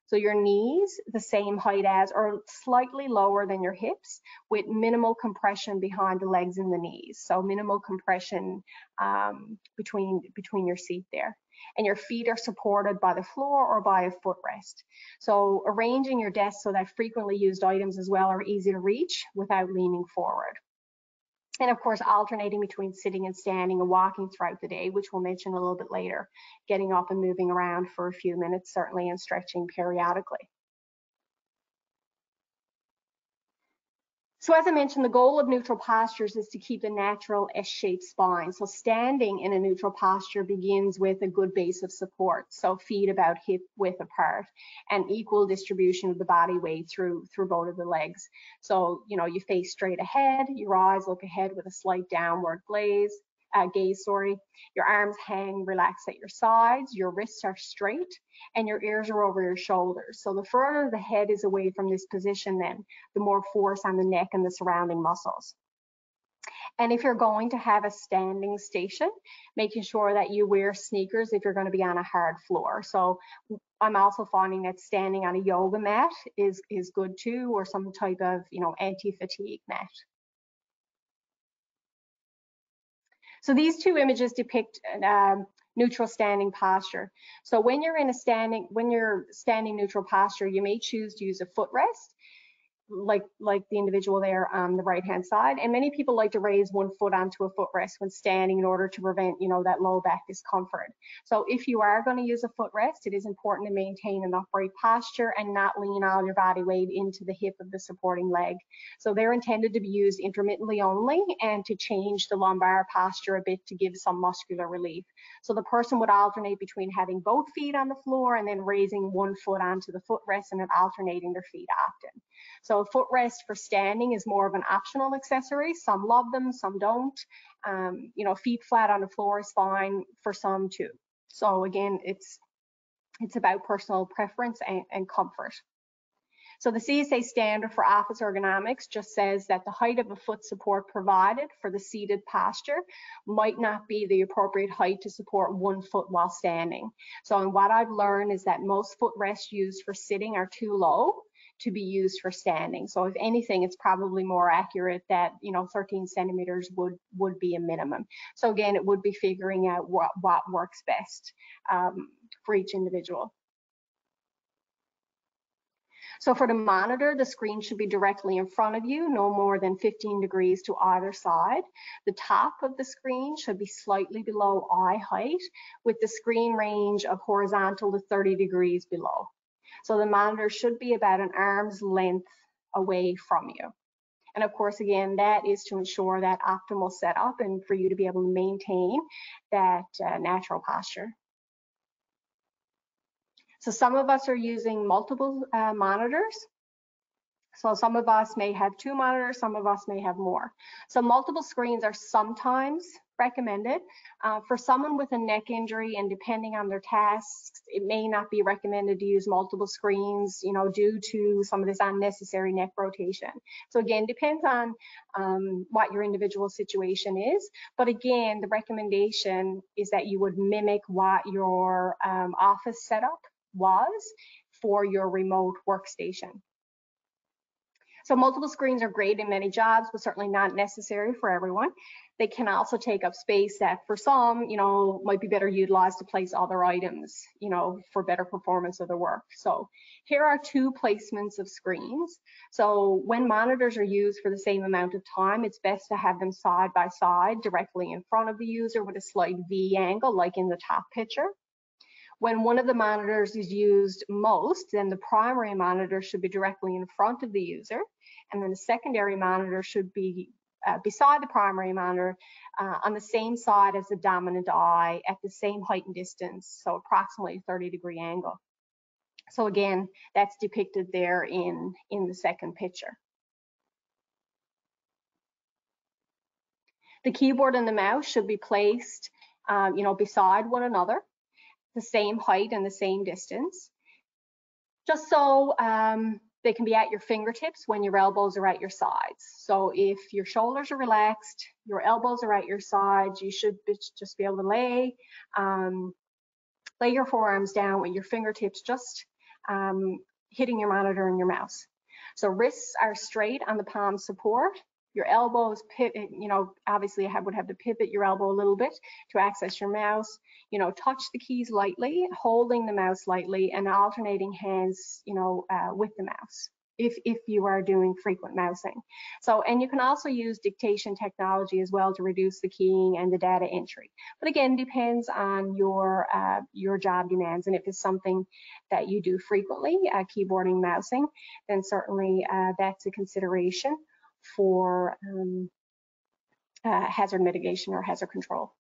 So your knees the same height as or slightly lower than your hips, with minimal compression behind the legs and the knees. So minimal compression between your seat there. And your feet are supported by the floor or by a footrest. So arranging your desk so that frequently used items as well are easy to reach without leaning forward. And of course, alternating between sitting and standing and walking throughout the day, which we'll mention a little bit later, getting up and moving around for a few minutes, certainly, and stretching periodically. So as I mentioned, the goal of neutral postures is to keep a natural S-shaped spine. So standing in a neutral posture begins with a good base of support. So feet about hip width apart and equal distribution of the body weight through both of the legs. So, you face straight ahead, your eyes look ahead with a slight downward gaze. Your arms hang relaxed at your sides, your wrists are straight, and your ears are over your shoulders. So the further the head is away from this position, then the more force on the neck and the surrounding muscles. And if you're going to have a standing station, making sure that you wear sneakers if you're going to be on a hard floor. So I'm also finding that standing on a yoga mat is good too, or some type of anti-fatigue mat. So these two images depict neutral standing posture. So when you're standing neutral posture, you may choose to use a footrest, like the individual there on the right hand side, and many people like to raise one foot onto a footrest when standing in order to prevent that low back discomfort. So if you are going to use a footrest, it is important to maintain an upright posture and not lean all your body weight into the hip of the supporting leg. So they're intended to be used intermittently only and to change the lumbar posture a bit to give some muscular relief. So the person would alternate between having both feet on the floor and then raising one foot onto the footrest and then alternating their feet often. So a footrest for standing is more of an optional accessory. Some love them, some don't. Feet flat on the floor is fine for some too. So again, it's about personal preference and comfort. So the CSA standard for office ergonomics just says that the height of a foot support provided for the seated posture might not be the appropriate height to support one foot while standing. So and what I've learned is that most footrests used for sitting are too low to be used for standing. So if anything, it's probably more accurate that 13 centimeters would be a minimum. So again, it would be figuring out what works best for each individual. So for the monitor, the screen should be directly in front of you, no more than 15 degrees to either side. The top of the screen should be slightly below eye height, with the screen range of horizontal to 30 degrees below. So the monitor should be about an arm's length away from you. And of course, again, that is to ensure that optimal setup and for you to be able to maintain that natural posture. So some of us are using multiple monitors. So some of us may have 2 monitors, some of us may have more. So multiple screens are sometimes recommended. For someone with a neck injury and depending on their tasks, it may not be recommended to use multiple screens, due to some of this unnecessary neck rotation. So again, depends on what your individual situation is. But again, the recommendation is that you would mimic what your office setup was for your remote workstation. So multiple screens are great in many jobs, but certainly not necessary for everyone. They can also take up space that for some, might be better utilized to place other items, for better performance of the work. So here are two placements of screens. So when monitors are used for the same amount of time, it's best to have them side by side directly in front of the user with a slight V angle, like in the top picture. When one of the monitors is used most, then the primary monitor should be directly in front of the user, and then the secondary monitor should be beside the primary monitor on the same side as the dominant eye at the same height and distance, so approximately 30-degree angle. So again, that's depicted there in the second picture. The keyboard and the mouse should be placed, beside one another, the same height and the same distance, just so they can be at your fingertips when your elbows are at your sides. So if your shoulders are relaxed, your elbows are at your sides, you should just be able to lay your forearms down with your fingertips just hitting your monitor and your mouse. So wrists are straight on the palm support. Your elbows pivot, obviously would have to pivot your elbow a little bit to access your mouse. Touch the keys lightly, holding the mouse lightly, and alternating hands, with the mouse if you are doing frequent mousing. So, and you can also use dictation technology as well to reduce the keying and the data entry. But again, depends on your job demands, and if it's something that you do frequently, keyboarding, mousing, then certainly that's a consideration for hazard mitigation or hazard control.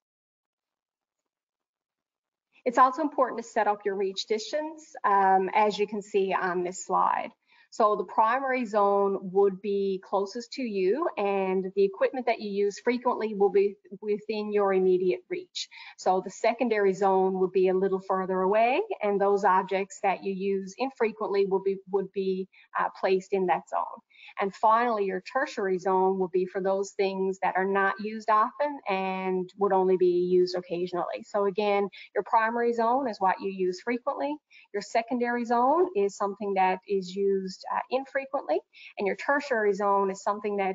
It's also important to set up your reach distance, as you can see on this slide. So the primary zone would be closest to you, and the equipment that you use frequently will be within your immediate reach. So the secondary zone would be a little further away, and those objects that you use infrequently would be placed in that zone. And finally, your tertiary zone will be for those things that are not used often and would only be used occasionally. So again, your primary zone is what you use frequently. Your secondary zone is something that is used infrequently, and your tertiary zone is something that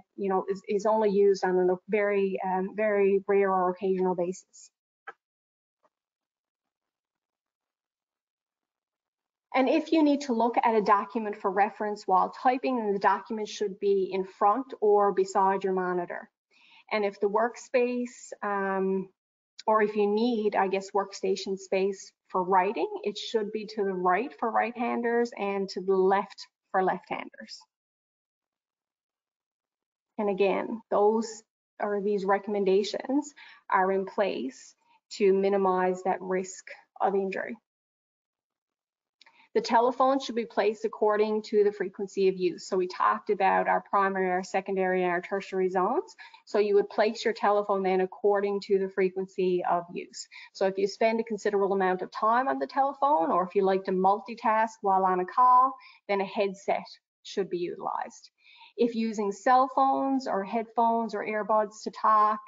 is only used on a very very rare or occasional basis. And if you need to look at a document for reference while typing, then the document should be in front or beside your monitor. And if the workspace, or if you need, workstation space for writing, it should be to the right for right-handers and to the left for left-handers. And again, these recommendations are in place to minimize that risk of injury. The telephone should be placed according to the frequency of use. So we talked about our primary, our secondary, and our tertiary zones. So you would place your telephone then according to the frequency of use. So if you spend a considerable amount of time on the telephone, or if you like to multitask while on a call, then a headset should be utilized. If using cell phones or headphones or earbuds to talk,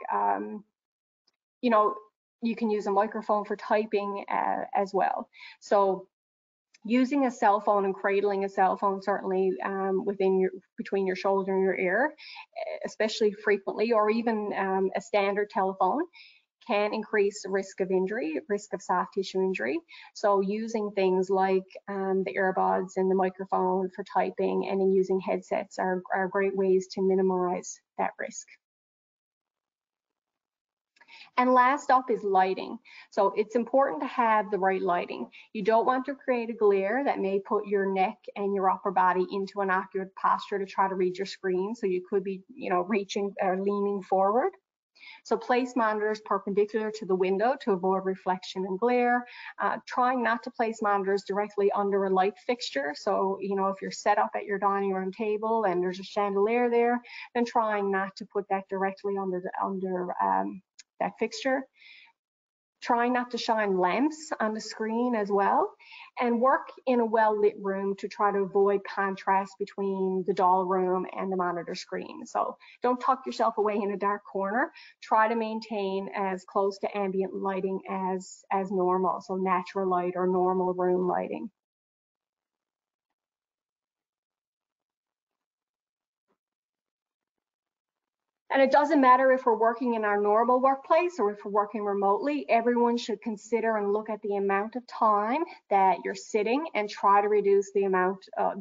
you can use a microphone for typing as well. So using a cell phone and cradling a cell phone certainly between your shoulder and your ear, especially frequently, or even a standard telephone, can increase the risk of injury, risk of soft tissue injury. So using things like the earbuds and the microphone for typing, and in using headsets are great ways to minimize that risk. And last up is lighting. So it's important to have the right lighting. You don't want to create a glare that may put your neck and your upper body into an awkward posture to try to read your screen. So you could be, reaching or leaning forward. So place monitors perpendicular to the window to avoid reflection and glare. Trying not to place monitors directly under a light fixture. So, if you're set up at your dining room table and there's a chandelier there, then trying not to put that directly under that fixture. Trying not to shine lamps on the screen as well, and work in a well-lit room to try to avoid contrast between the doll room and the monitor screen. So don't tuck yourself away in a dark corner. Try to maintain as close to ambient lighting as normal, so natural light or normal room lighting. And it doesn't matter if we're working in our normal workplace or if we're working remotely, everyone should consider and look at the amount of time that you're sitting and try to reduce the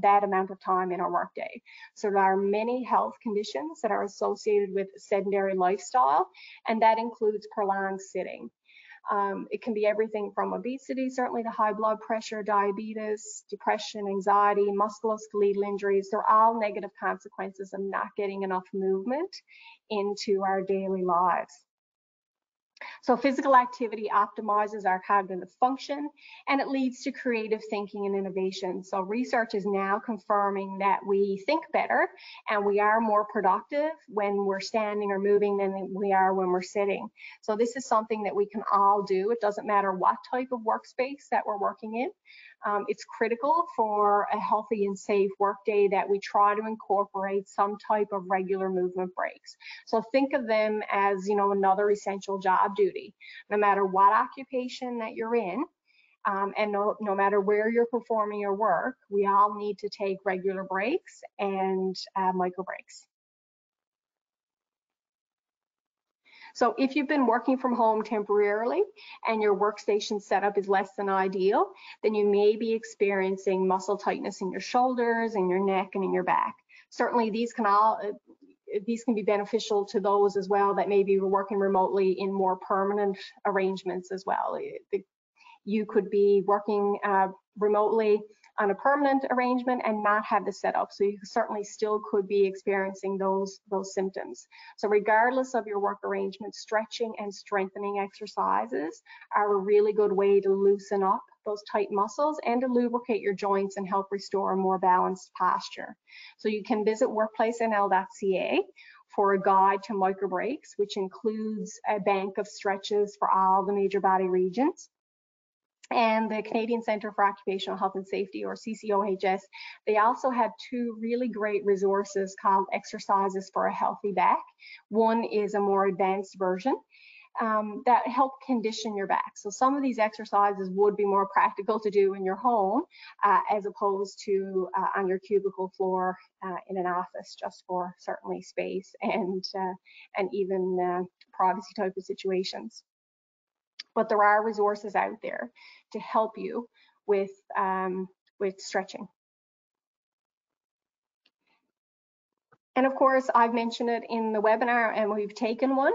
that amount of time in our workday. So there are many health conditions that are associated with a sedentary lifestyle, and that includes prolonged sitting. It can be everything from obesity, certainly to high blood pressure, diabetes, depression, anxiety, musculoskeletal injuries. They're all negative consequences of not getting enough movement into our daily lives. So physical activity optimizes our cognitive function, and it leads to creative thinking and innovation. So research is now confirming that we think better and we are more productive when we're standing or moving than we are when we're sitting. So this is something that we can all do. It doesn't matter what type of workspace that we're working in. It's critical for a healthy and safe workday that we try to incorporate some type of regular movement breaks. So think of them as, another essential job duty. No matter what occupation that you're in, and no matter where you're performing your work, we all need to take regular breaks and micro breaks. So if you've been working from home temporarily and your workstation setup is less than ideal, then you may be experiencing muscle tightness in your shoulders, in your neck, and in your back. Certainly these can be beneficial to those as well that maybe were working remotely in more permanent arrangements as well. You could be working remotely on a permanent arrangement and not have the setup. So you certainly still could be experiencing those symptoms. So regardless of your work arrangement, stretching and strengthening exercises are a really good way to loosen up those tight muscles and to lubricate your joints and help restore a more balanced posture. So you can visit workplacenl.ca for a guide to micro breaks, which includes a bank of stretches for all the major body regions. And the Canadian Centre for Occupational Health and Safety, or CCOHS, they also have two really great resources called Exercises for a Healthy Back. One is a more advanced version that help condition your back. So some of these exercises would be more practical to do in your home as opposed to on your cubicle floor in an office, just for certainly space and even privacy type of situations. But there are resources out there to help you with stretching. And of course, I've mentioned it in the webinar, and we've taken one.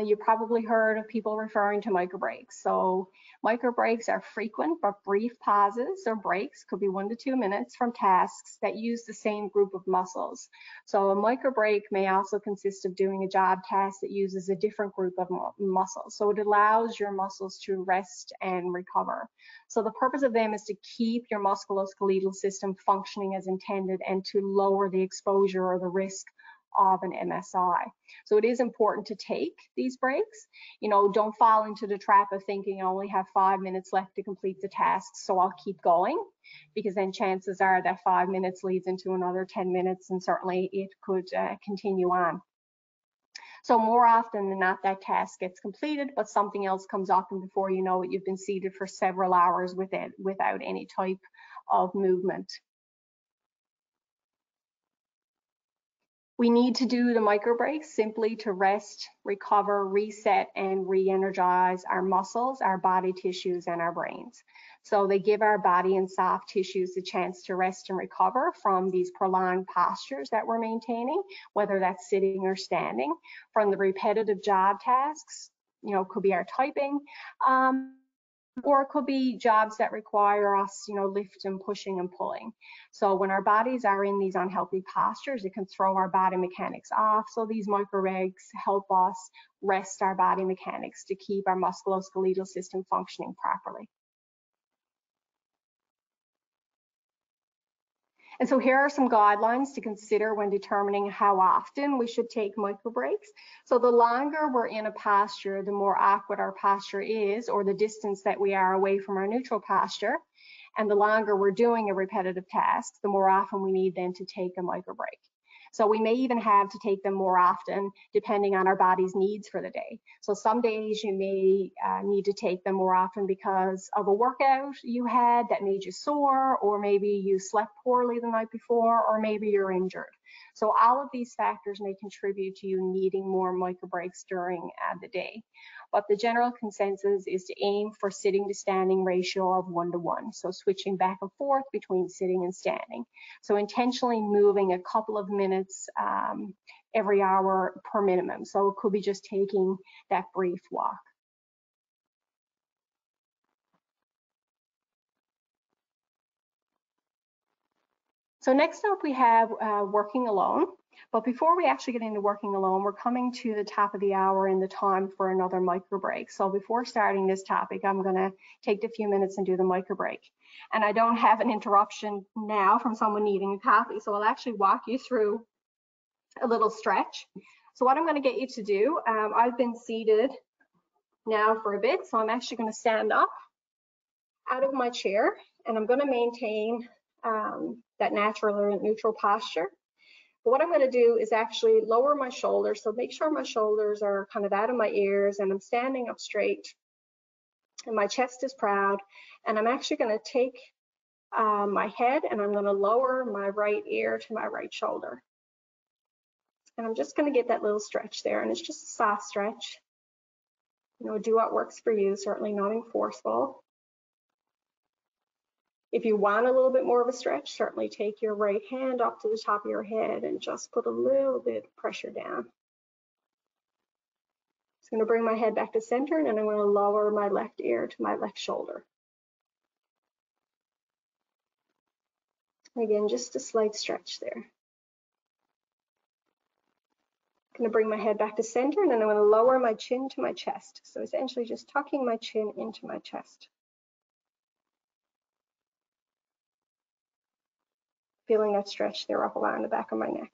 You probably heard of people referring to micro breaks. So micro breaks are frequent but brief pauses or breaks, could be 1 to 2 minutes, from tasks that use the same group of muscles. So a micro break may also consist of doing a job task that uses a different group of muscles. So it allows your muscles to rest and recover. So the purpose of them is to keep your musculoskeletal system functioning as intended and to lower the exposure or the risk of an MSI. So it is important to take these breaks. Don't fall into the trap of thinking I only have 5 minutes left to complete the task, so I'll keep going, because then chances are that 5 minutes leads into another 10 minutes, and certainly it could continue on. So more often than not, that task gets completed, but something else comes up, and before you know it, you've been seated for several hours without any type of movement. We need to do the micro breaks simply to rest, recover, reset, and re-energize our muscles, our body tissues, and our brains. So they give our body and soft tissues the chance to rest and recover from these prolonged postures that we're maintaining, whether that's sitting or standing, from the repetitive job tasks, could be our typing, or it could be jobs that require us, lifting, pushing, and pulling. So when our bodies are in these unhealthy postures, it can throw our body mechanics off. So these micro breaks help us rest our body mechanics to keep our musculoskeletal system functioning properly. And so here are some guidelines to consider when determining how often we should take micro breaks. So the longer we're in a posture, the more awkward our posture is, or the distance that we are away from our neutral posture. And the longer we're doing a repetitive task, the more often we need then to take a micro break. So we may even have to take them more often depending on our body's needs for the day. So some days you may need to take them more often because of a workout you had that made you sore, or maybe you slept poorly the night before, or maybe you're injured. So all of these factors may contribute to you needing more micro breaks during the day. But the general consensus is to aim for sitting to standing ratio of 1:1. So switching back and forth between sitting and standing. So intentionally moving a couple of minutes every hour per minimum. So it could be just taking that brief walk. So next up we have working alone. But before we actually get into working alone, we're coming to the top of the hour and the time for another micro break. So before starting this topic, I'm going to take a few minutes and do the micro break. And I don't have an interruption now from someone needing a coffee, so I'll actually walk you through a little stretch. So what I'm going to get you to do, I've been seated now for a bit, so I'm actually going to stand up out of my chair, and I'm going to maintain that natural or neutral posture. But what I'm going to do is actually lower my shoulders, so make sure my shoulders are kind of out of my ears, and I'm standing up straight, and my chest is proud, and I'm actually going to take my head and I'm going to lower my right ear to my right shoulder. And I'm just going to get that little stretch there, and it's just a soft stretch. You know, do what works for you, certainly nothing forceful. If you want a little bit more of a stretch, certainly take your right hand up to the top of your head and just put a little bit of pressure down. Just going to bring my head back to center, and then I'm going to lower my left ear to my left shoulder. Again, just a slight stretch there. I'm going to bring my head back to center, and then I'm going to lower my chin to my chest. So essentially just tucking my chin into my chest. Feeling that stretch there up along the back of my neck.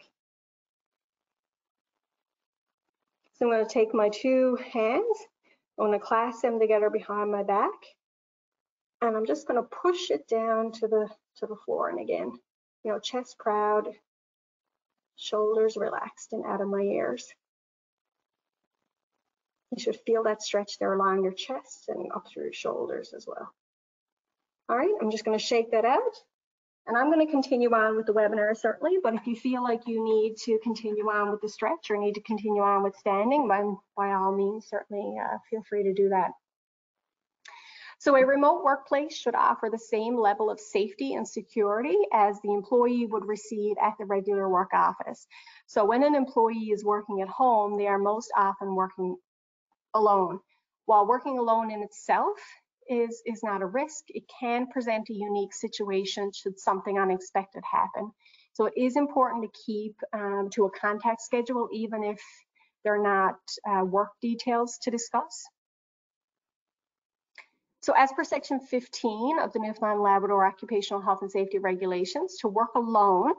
So I'm going to take my two hands, I'm going to clasp them together behind my back, and I'm just going to push it down to the floor. And again, you know, chest proud, shoulders relaxed and out of my ears. You should feel that stretch there along your chest and up through your shoulders as well. All right, I'm just going to shake that out. And I'm going to continue on with the webinar, certainly, but if you feel like you need to continue on with the stretch or need to continue on with standing, by all means, certainly feel free to do that. So a remote workplace should offer the same level of safety and security as the employee would receive at the regular work office. So when an employee is working at home, they are most often working alone. While working alone in itself is not a risk, it can present a unique situation should something unexpected happen. So it is important to keep to a contact schedule, even if they're not work details to discuss. So as per Section 15 of the Newfoundland Labrador Occupational Health and Safety Regulations, to work alone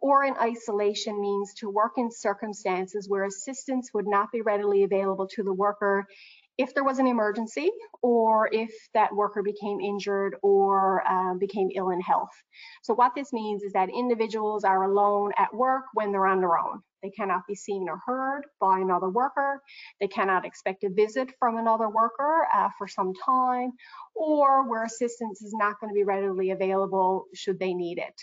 or in isolation means to work in circumstances where assistance would not be readily available to the worker if there was an emergency, or if that worker became injured or became ill in health. So what this means is that individuals are alone at work when they're on their own. They cannot be seen or heard by another worker. They cannot expect a visit from another worker for some time, or where assistance is not going to be readily available should they need it.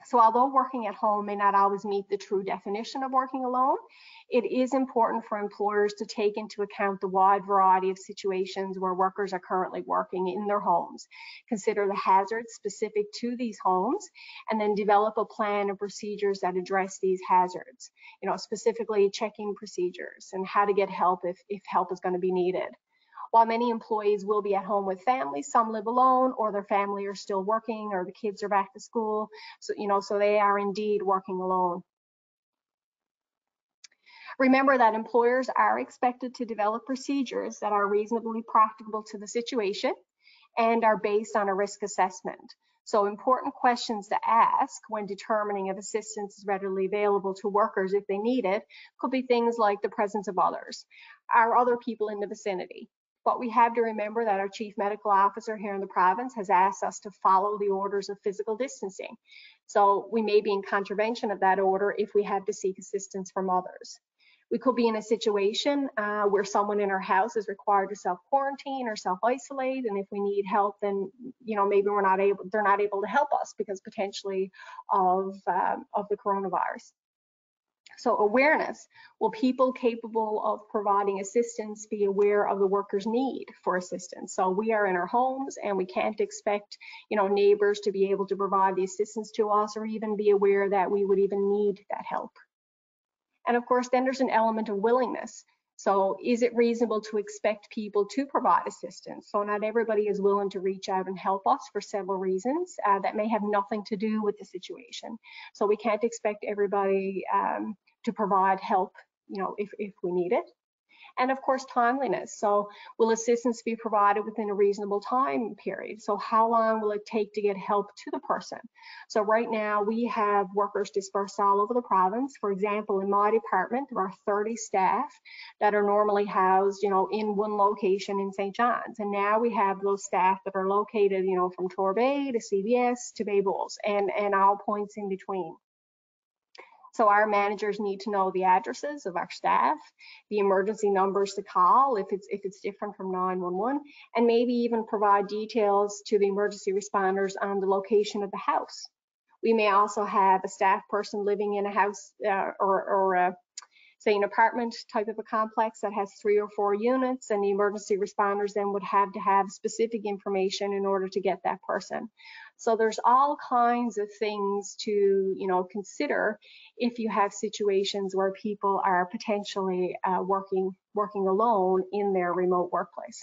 So although working at home may not always meet the true definition of working alone, it is important for employers to take into account the wide variety of situations where workers are currently working in their homes, consider the hazards specific to these homes, and then develop a plan of procedures that address these hazards. You know, specifically checking procedures and how to get help if help is going to be needed. While many employees will be at home with families, some live alone, or their family are still working, or the kids are back to school. So, you know, so they are indeed working alone. Remember that employers are expected to develop procedures that are reasonably practicable to the situation and are based on a risk assessment. So important questions to ask when determining if assistance is readily available to workers if they need it could be things like the presence of others. Are other people in the vicinity? but we have to remember that our chief medical officer here in the province has asked us to follow the orders of physical distancing. So we may be in contravention of that order if we have to seek assistance from others. We could be in a situation where someone in our house is required to self-quarantine or self-isolate, and if we need help, then maybe they're not able to help us because potentially of the coronavirus. So awareness: will people capable of providing assistance be aware of the worker's need for assistance? So we are in our homes and we can't expect neighbors to be able to provide the assistance to us or even be aware that we would even need that help. And of course, then there's an element of willingness. So is it reasonable to expect people to provide assistance? So not everybody is willing to reach out and help us for several reasons that may have nothing to do with the situation. So we can't expect everybody to provide help, if we need it. And of course, timeliness. So will assistance be provided within a reasonable time period? So how long will it take to get help to the person? So right now we have workers dispersed all over the province. For example, in my department, there are 30 staff that are normally housed, in one location in St. John's. And now we have those staff that are located, from Torbay to CBS to Bay Bulls and all points in between. So our managers need to know the addresses of our staff, the emergency numbers to call if it's different from 911, and maybe even provide details to the emergency responders on the location of the house. We may also have a staff person living in a house or say an apartment type of a complex that has 3 or 4 units, and the emergency responders then would have to have specific information in order to get that person. So there's all kinds of things to consider if you have situations where people are potentially working alone in their remote workplace.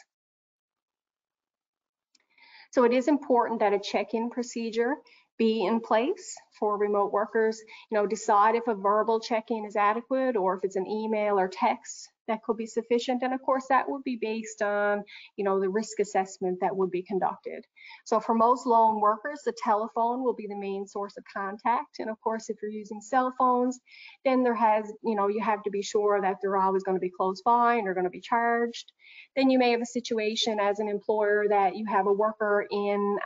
So it is important that a check-in procedure be in place for remote workers. Decide if a verbal check-in is adequate or if it's an email or text that could be sufficient. And of course, that would be based on, the risk assessment that would be conducted. So for most lone workers, the telephone will be the main source of contact. And of course, if you're using cell phones, then you have to be sure that they're always going to be close by and they're going to be charged. Then you may have a situation as an employer that you have a worker in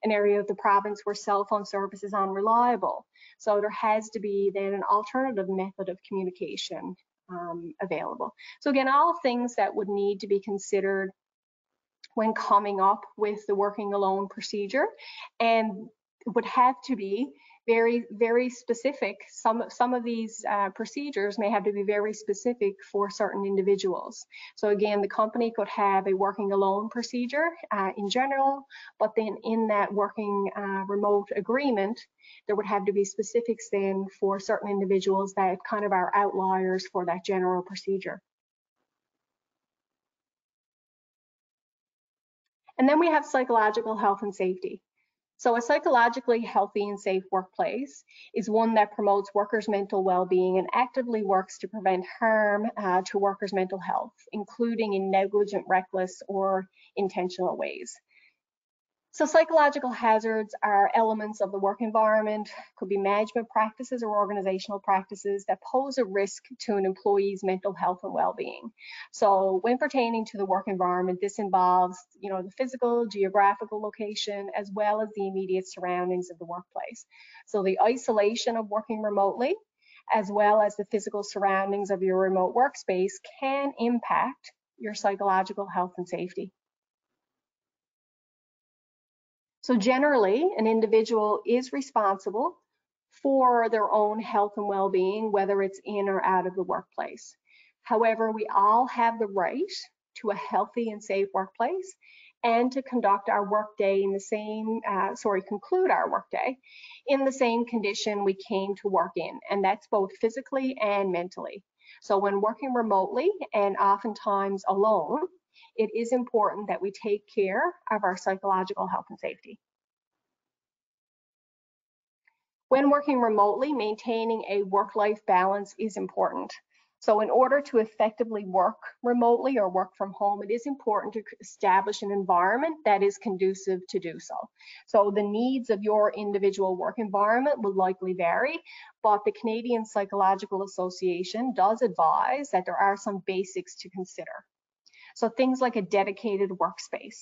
an area of the province where cell phone service is unreliable. So there has to be then an alternative method of communication available. So again, all things that would need to be considered when coming up with the working alone procedure, and would have to be very, very specific. Some of these procedures may have to be very specific for certain individuals. So again, the company could have a working alone procedure in general, but then in that working remote agreement, there would have to be specifics then for certain individuals that kind of are outliers for that general procedure. And then we have psychological health and safety. So a psychologically healthy and safe workplace is one that promotes workers' mental well-being and actively works to prevent harm to workers' mental health, including in negligent, reckless, or intentional ways. So psychological hazards are elements of the work environment, could be management practices or organizational practices that pose a risk to an employee's mental health and well-being. So when pertaining to the work environment, this involves, the physical, geographical location, as well as the immediate surroundings of the workplace. So the isolation of working remotely, as well as the physical surroundings of your remote workspace, can impact your psychological health and safety. So generally, an individual is responsible for their own health and well-being, whether it's in or out of the workplace. However, we all have the right to a healthy and safe workplace and to conduct our workday in the same, conclude our workday in the same condition we came to work in, and that's both physically and mentally. So when working remotely and oftentimes alone, it is important that we take care of our psychological health and safety. When working remotely, maintaining a work-life balance is important. So in order to effectively work remotely or work from home, it is important to establish an environment that is conducive to do so. So the needs of your individual work environment will likely vary, but the Canadian Psychological Association does advise that there are some basics to consider. So things like a dedicated workspace.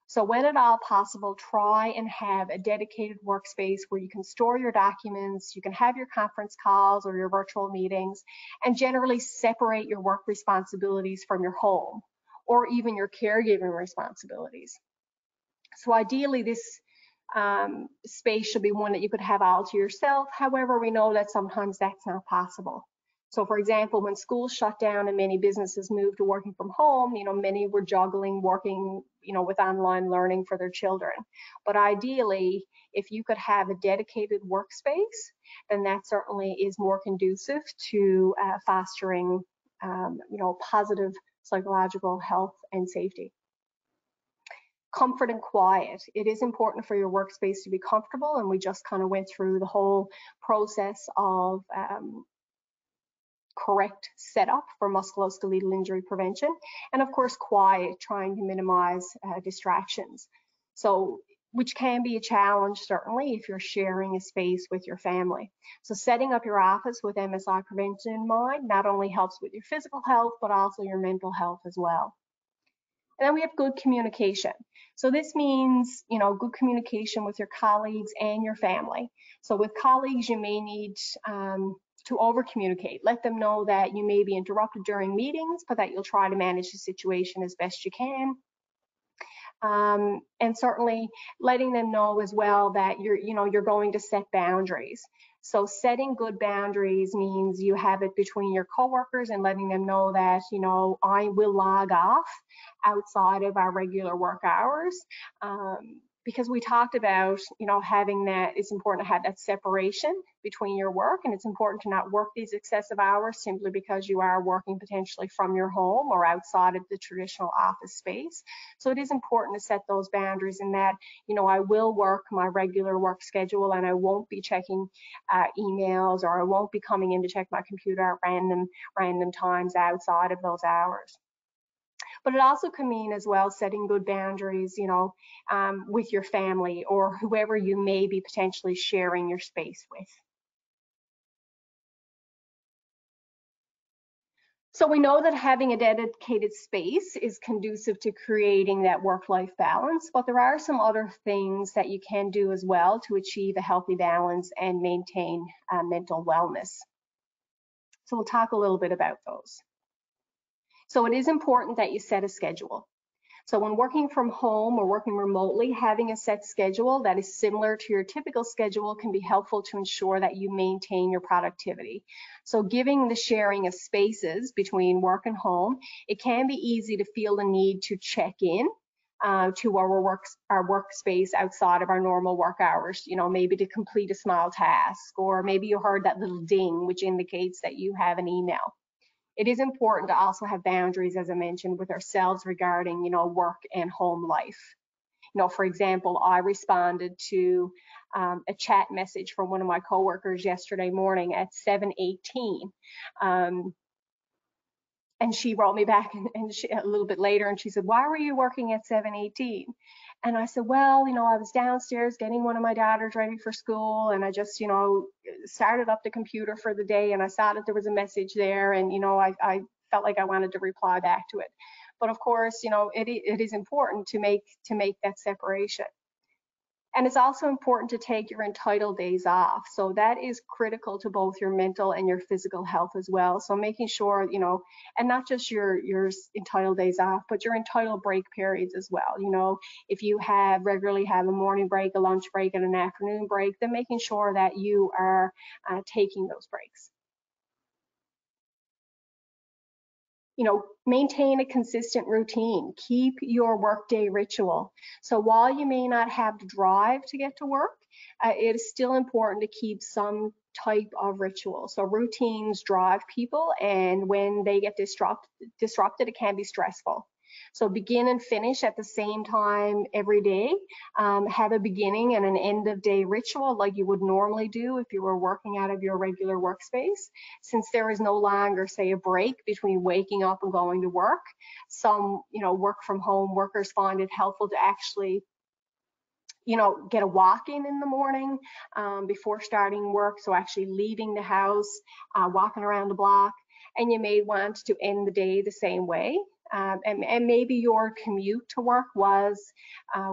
So when at all possible, try and have a dedicated workspace where you can store your documents, you can have your conference calls or your virtual meetings, and generally separate your work responsibilities from your home or even your caregiving responsibilities. So ideally, this space should be one that you could have all to yourself. However, we know that sometimes that's not possible. So for example, when schools shut down and many businesses moved to working from home, many were juggling working, with online learning for their children. But ideally, if you could have a dedicated workspace, then that certainly is more conducive to fostering, positive psychological health and safety. Comfort and quiet. It is important for your workspace to be comfortable, and we just kind of went through the whole process of correct setup for musculoskeletal injury prevention, and of course quiet, trying to minimize distractions. So which can be a challenge certainly if you're sharing a space with your family. So setting up your office with MSI prevention in mind not only helps with your physical health but also your mental health as well. And then we have good communication. So this means, good communication with your colleagues and your family. So with colleagues, you may need to over communicate. Let them know that you may be interrupted during meetings, but that you'll try to manage the situation as best you can. And certainly letting them know as well that you're going to set boundaries. So setting good boundaries means you have it between your coworkers and letting them know that, I will log off outside of our regular work hours. Because we talked about, having that, it's important to have that separation between your work, and it's important to not work these excessive hours simply because you are working potentially from your home or outside of the traditional office space. So it is important to set those boundaries in that, I will work my regular work schedule and I won't be checking emails, or I won't be coming in to check my computer at random times outside of those hours. But it also can mean as well setting good boundaries, with your family or whoever you may be potentially sharing your space with. So we know that having a dedicated space is conducive to creating that work-life balance, but there are some other things that you can do as well to achieve a healthy balance and maintain mental wellness. So we'll talk a little bit about those. So it is important that you set a schedule. So when working from home or working remotely, having a set schedule that is similar to your typical schedule can be helpful to ensure that you maintain your productivity. So giving the sharing of spaces between work and home, it can be easy to feel the need to check in to our workspace outside of our normal work hours, maybe to complete a small task, or maybe you heard that little ding, which indicates that you have an email. It is important to also have boundaries, as I mentioned, with ourselves regarding, work and home life. For example, I responded to a chat message from one of my coworkers yesterday morning at 7:18. And she wrote me back a little bit later, and she said, "Why were you working at 7:18? And I said, "Well, I was downstairs getting one of my daughters ready for school, and I just, started up the computer for the day, and I saw that there was a message there, and, I felt like I wanted to reply back to it." But of course, it is important to make that separation. And it's also important to take your entitled days off. So that is critical to both your mental and your physical health as well. So making sure, and not just your entitled days off, but your entitled break periods as well. If you regularly have a morning break, a lunch break, and an afternoon break, then making sure that you are taking those breaks. Maintain a consistent routine. Keep your workday ritual. So while you may not have to drive to get to work, it is still important to keep some type of ritual. So routines drive people, and when they get disrupted, it can be stressful. So begin and finish at the same time every day. Have a beginning and an end of day ritual like you would normally do if you were working out of your regular workspace. Since there is no longer, say, a break between waking up and going to work, some, work from home workers find it helpful to actually get a walk in the morning before starting work. So actually leaving the house, walking around the block, and you may want to end the day the same way. and maybe your commute to work was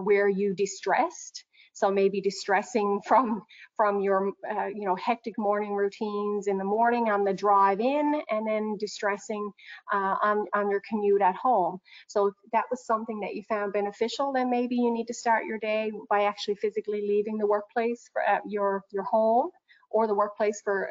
where you distressed. So maybe distressing from your hectic morning routines in the morning on the drive in, and then distressing on your commute at home. So if that was something that you found beneficial, then maybe you need to start your day by actually physically leaving the workplace for your home or the workplace for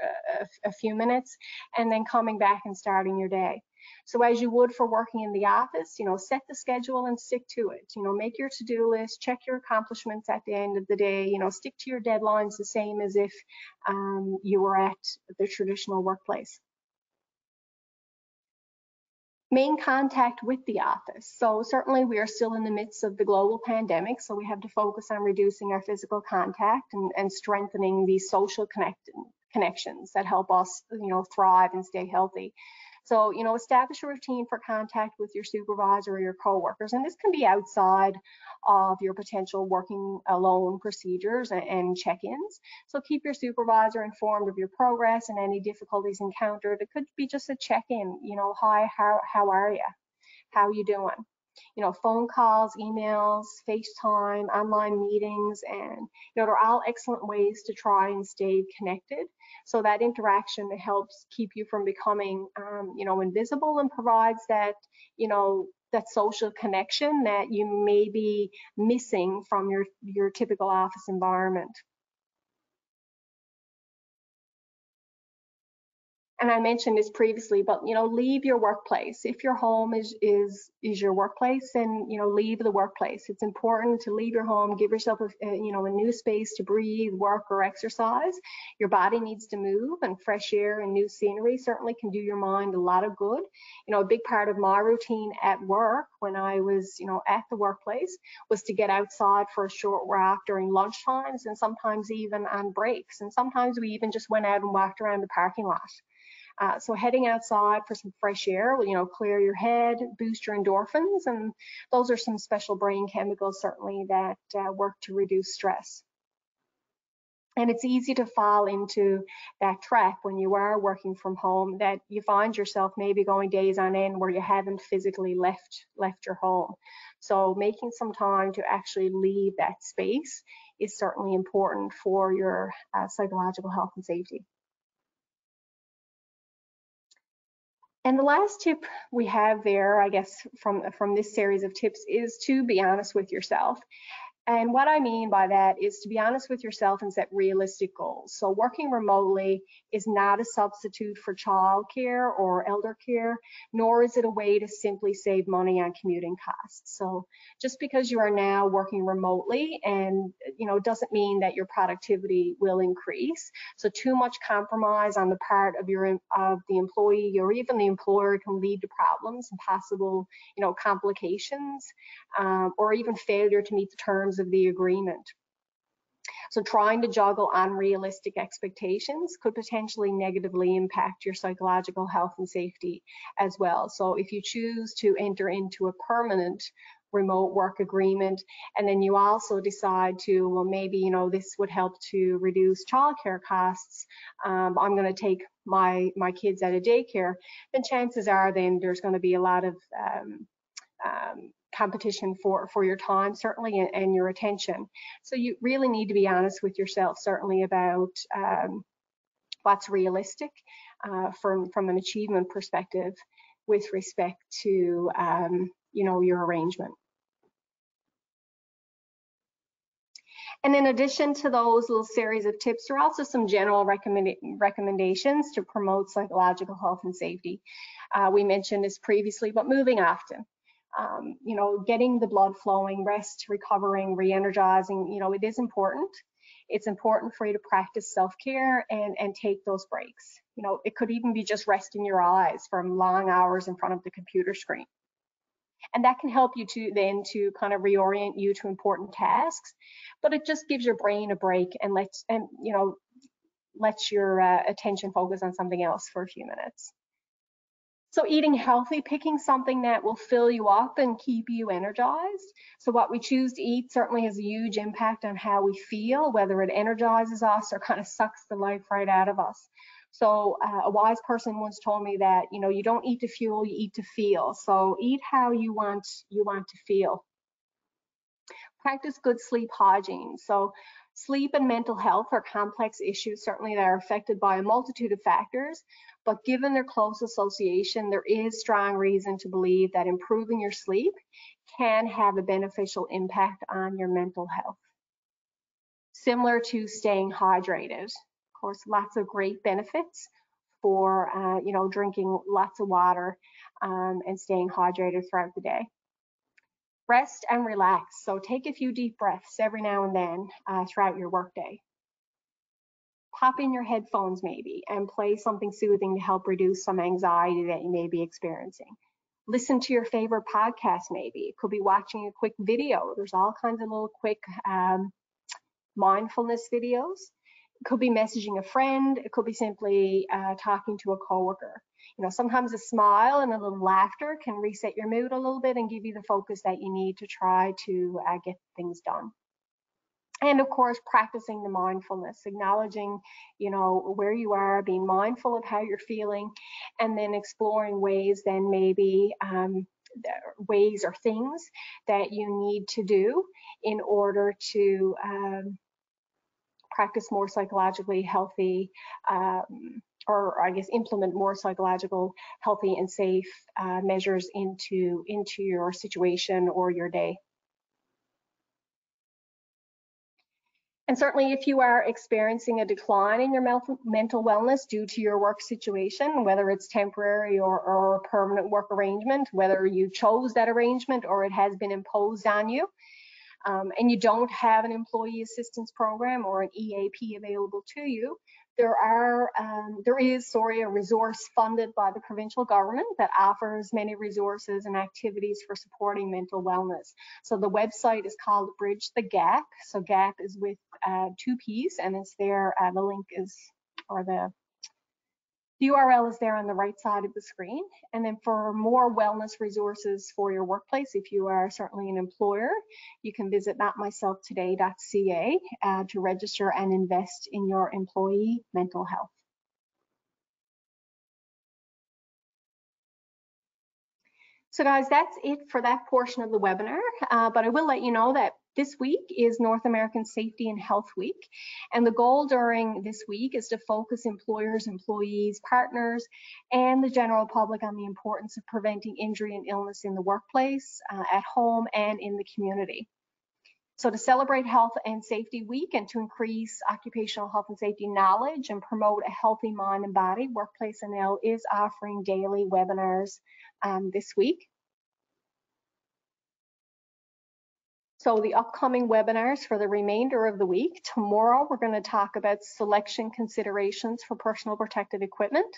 a few minutes, and then coming back and starting your day. So as you would for working in the office, set the schedule and stick to it. Make your to-do list, check your accomplishments at the end of the day, stick to your deadlines the same as if you were at the traditional workplace. Main contact with the office. So certainly we are still in the midst of the global pandemic, so we have to focus on reducing our physical contact and strengthening these social connections that help us, thrive and stay healthy. So, establish a routine for contact with your supervisor or your coworkers, and this can be outside of your potential working alone procedures and check-ins. So keep your supervisor informed of your progress and any difficulties encountered. It could be just a check-in, hi, how are you? How are you doing? Phone calls, emails, FaceTime, online meetings, and they're all excellent ways to try and stay connected. So that interaction helps keep you from becoming, invisible, and provides that, that social connection that you may be missing from your typical office environment. And I mentioned this previously, but leave your workplace. If your home is your workplace, then leave the workplace. It's important to leave your home, give yourself a new space to breathe, work, or exercise. Your body needs to move, and fresh air and new scenery certainly can do your mind a lot of good. A big part of my routine at work when I was at the workplace was to get outside for a short walk during lunch times, and sometimes even on breaks. And sometimes we even just went out and walked around the parking lot. So heading outside for some fresh air will, clear your head, boost your endorphins, and those are some special brain chemicals certainly that work to reduce stress. And it's easy to fall into that trap when you are working from home, that you find yourself maybe going days on end where you haven't physically left your home. So making some time to actually leave that space is certainly important for your psychological health and safety. And the last tip we have there, I guess, from this series of tips is to be honest with yourself. And what I mean by that is to be honest with yourself and set realistic goals. So working remotely is not a substitute for childcare or elder care, nor is it a way to simply save money on commuting costs. So just because you are now working remotely, and doesn't mean that your productivity will increase. So too much compromise on the part of the employee or even the employer can lead to problems and possible complications, or even failure to meet the terms of the agreement. So trying to juggle unrealistic expectations could potentially negatively impact your psychological health and safety as well. So if you choose to enter into a permanent remote work agreement, and then you also decide to, well, maybe this would help to reduce childcare costs, I'm going to take my kids out of daycare, then chances are then there's going to be a lot of competition for your time, certainly, and your attention. So you really need to be honest with yourself, certainly, about what's realistic from an achievement perspective with respect to your arrangement. And in addition to those little series of tips, there are also some general recommendations to promote psychological health and safety. We mentioned this previously, but moving often. Getting the blood flowing, rest, recovering, re-energizing, it is important. It's important for you to practice self-care and take those breaks. It could even be just resting your eyes from long hours in front of the computer screen. And that can help you to kind of reorient you to important tasks, but it just gives your brain a break and lets your attention focus on something else for a few minutes. So eating healthy, picking something that will fill you up and keep you energized. So what we choose to eat certainly has a huge impact on how we feel, whether it energizes us or kind of sucks the life right out of us. So a wise person once told me that, you know, you don't eat to fuel, you eat to feel. So eat how you want to feel. Practice good sleep hygiene. So sleep and mental health are complex issues, certainly that are affected by a multitude of factors, but given their close association, there is strong reason to believe that improving your sleep can have a beneficial impact on your mental health. Similar to staying hydrated. Of course, lots of great benefits for, you know, drinking lots of water and staying hydrated throughout the day. Rest and relax. So take a few deep breaths every now and then throughout your workday. Pop in your headphones maybe and play something soothing to help reduce some anxiety that you may be experiencing. Listen to your favorite podcast maybe. It could be watching a quick video. There's all kinds of little quick mindfulness videos. It could be messaging a friend. It could be simply talking to a coworker. You know, sometimes a smile and a little laughter can reset your mood a little bit and give you the focus that you need to try to get things done. And of course, practicing the mindfulness, acknowledging, you know, where you are, being mindful of how you're feeling, and then exploring ways then maybe ways or things that you need to do in order to practice more psychologically healthy, or I guess implement more psychological, healthy and safe measures into your situation or your day. And certainly if you are experiencing a decline in your mental wellness due to your work situation, whether it's temporary or a permanent work arrangement, whether you chose that arrangement or it has been imposed on you, and you don't have an employee assistance program or an EAP available to you, there is a resource funded by the provincial government that offers many resources and activities for supporting mental wellness. So the website is called Bridge the Gap. So GAP is with 2 P's, and it's there. The link is, or the URL is there on the right side of the screen. And then for more wellness resources for your workplace, if you are certainly an employer, you can visit notmyselftoday.ca to register and invest in your employee mental health. So guys, that's it for that portion of the webinar, but I will let you know that this week is North American Safety and Health Week, and the goal during this week is to focus employers, employees, partners, and the general public on the importance of preventing injury and illness in the workplace, at home, and in the community. So to celebrate Health and Safety Week and to increase occupational health and safety knowledge and promote a healthy mind and body, Workplace NL is offering daily webinars this week. So the upcoming webinars for the remainder of the week: tomorrow we're going to talk about selection considerations for personal protective equipment.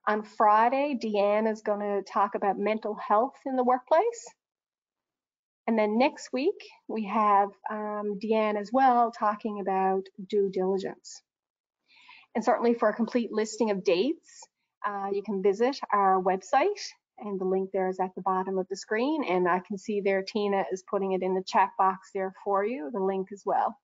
On Friday, Deanne is going to talk about mental health in the workplace. And then next week, we have Deanne as well talking about due diligence. And certainly for a complete listing of dates, you can visit our website, and the link there is at the bottom of the screen. And I can see there Tina is putting it in the chat box there for you, the link as well.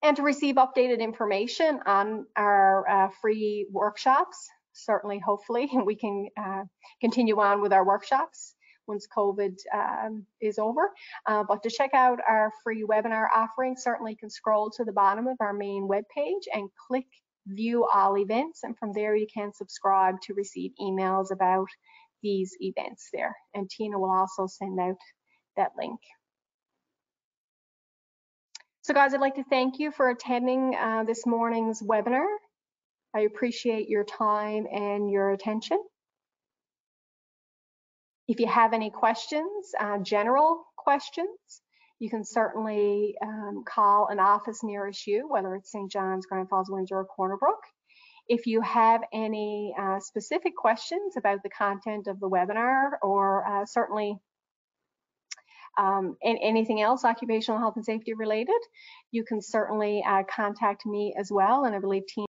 And to receive updated information on our free workshops, certainly, hopefully, we can continue on with our workshops once COVID is over. But to check out our free webinar offering, certainly you can scroll to the bottom of our main webpage and click View All Events, and from there you can subscribe to receive emails about these events there. And Tina will also send out that link. So guys, I'd like to thank you for attending this morning's webinar. I appreciate your time and your attention. If you have any questions, general questions, you can certainly call an office nearest you, whether it's St. John's, Grand Falls, Windsor, or Corner Brook. If you have any specific questions about the content of the webinar, or certainly anything else occupational health and safety related, you can certainly contact me as well, and I believe Tina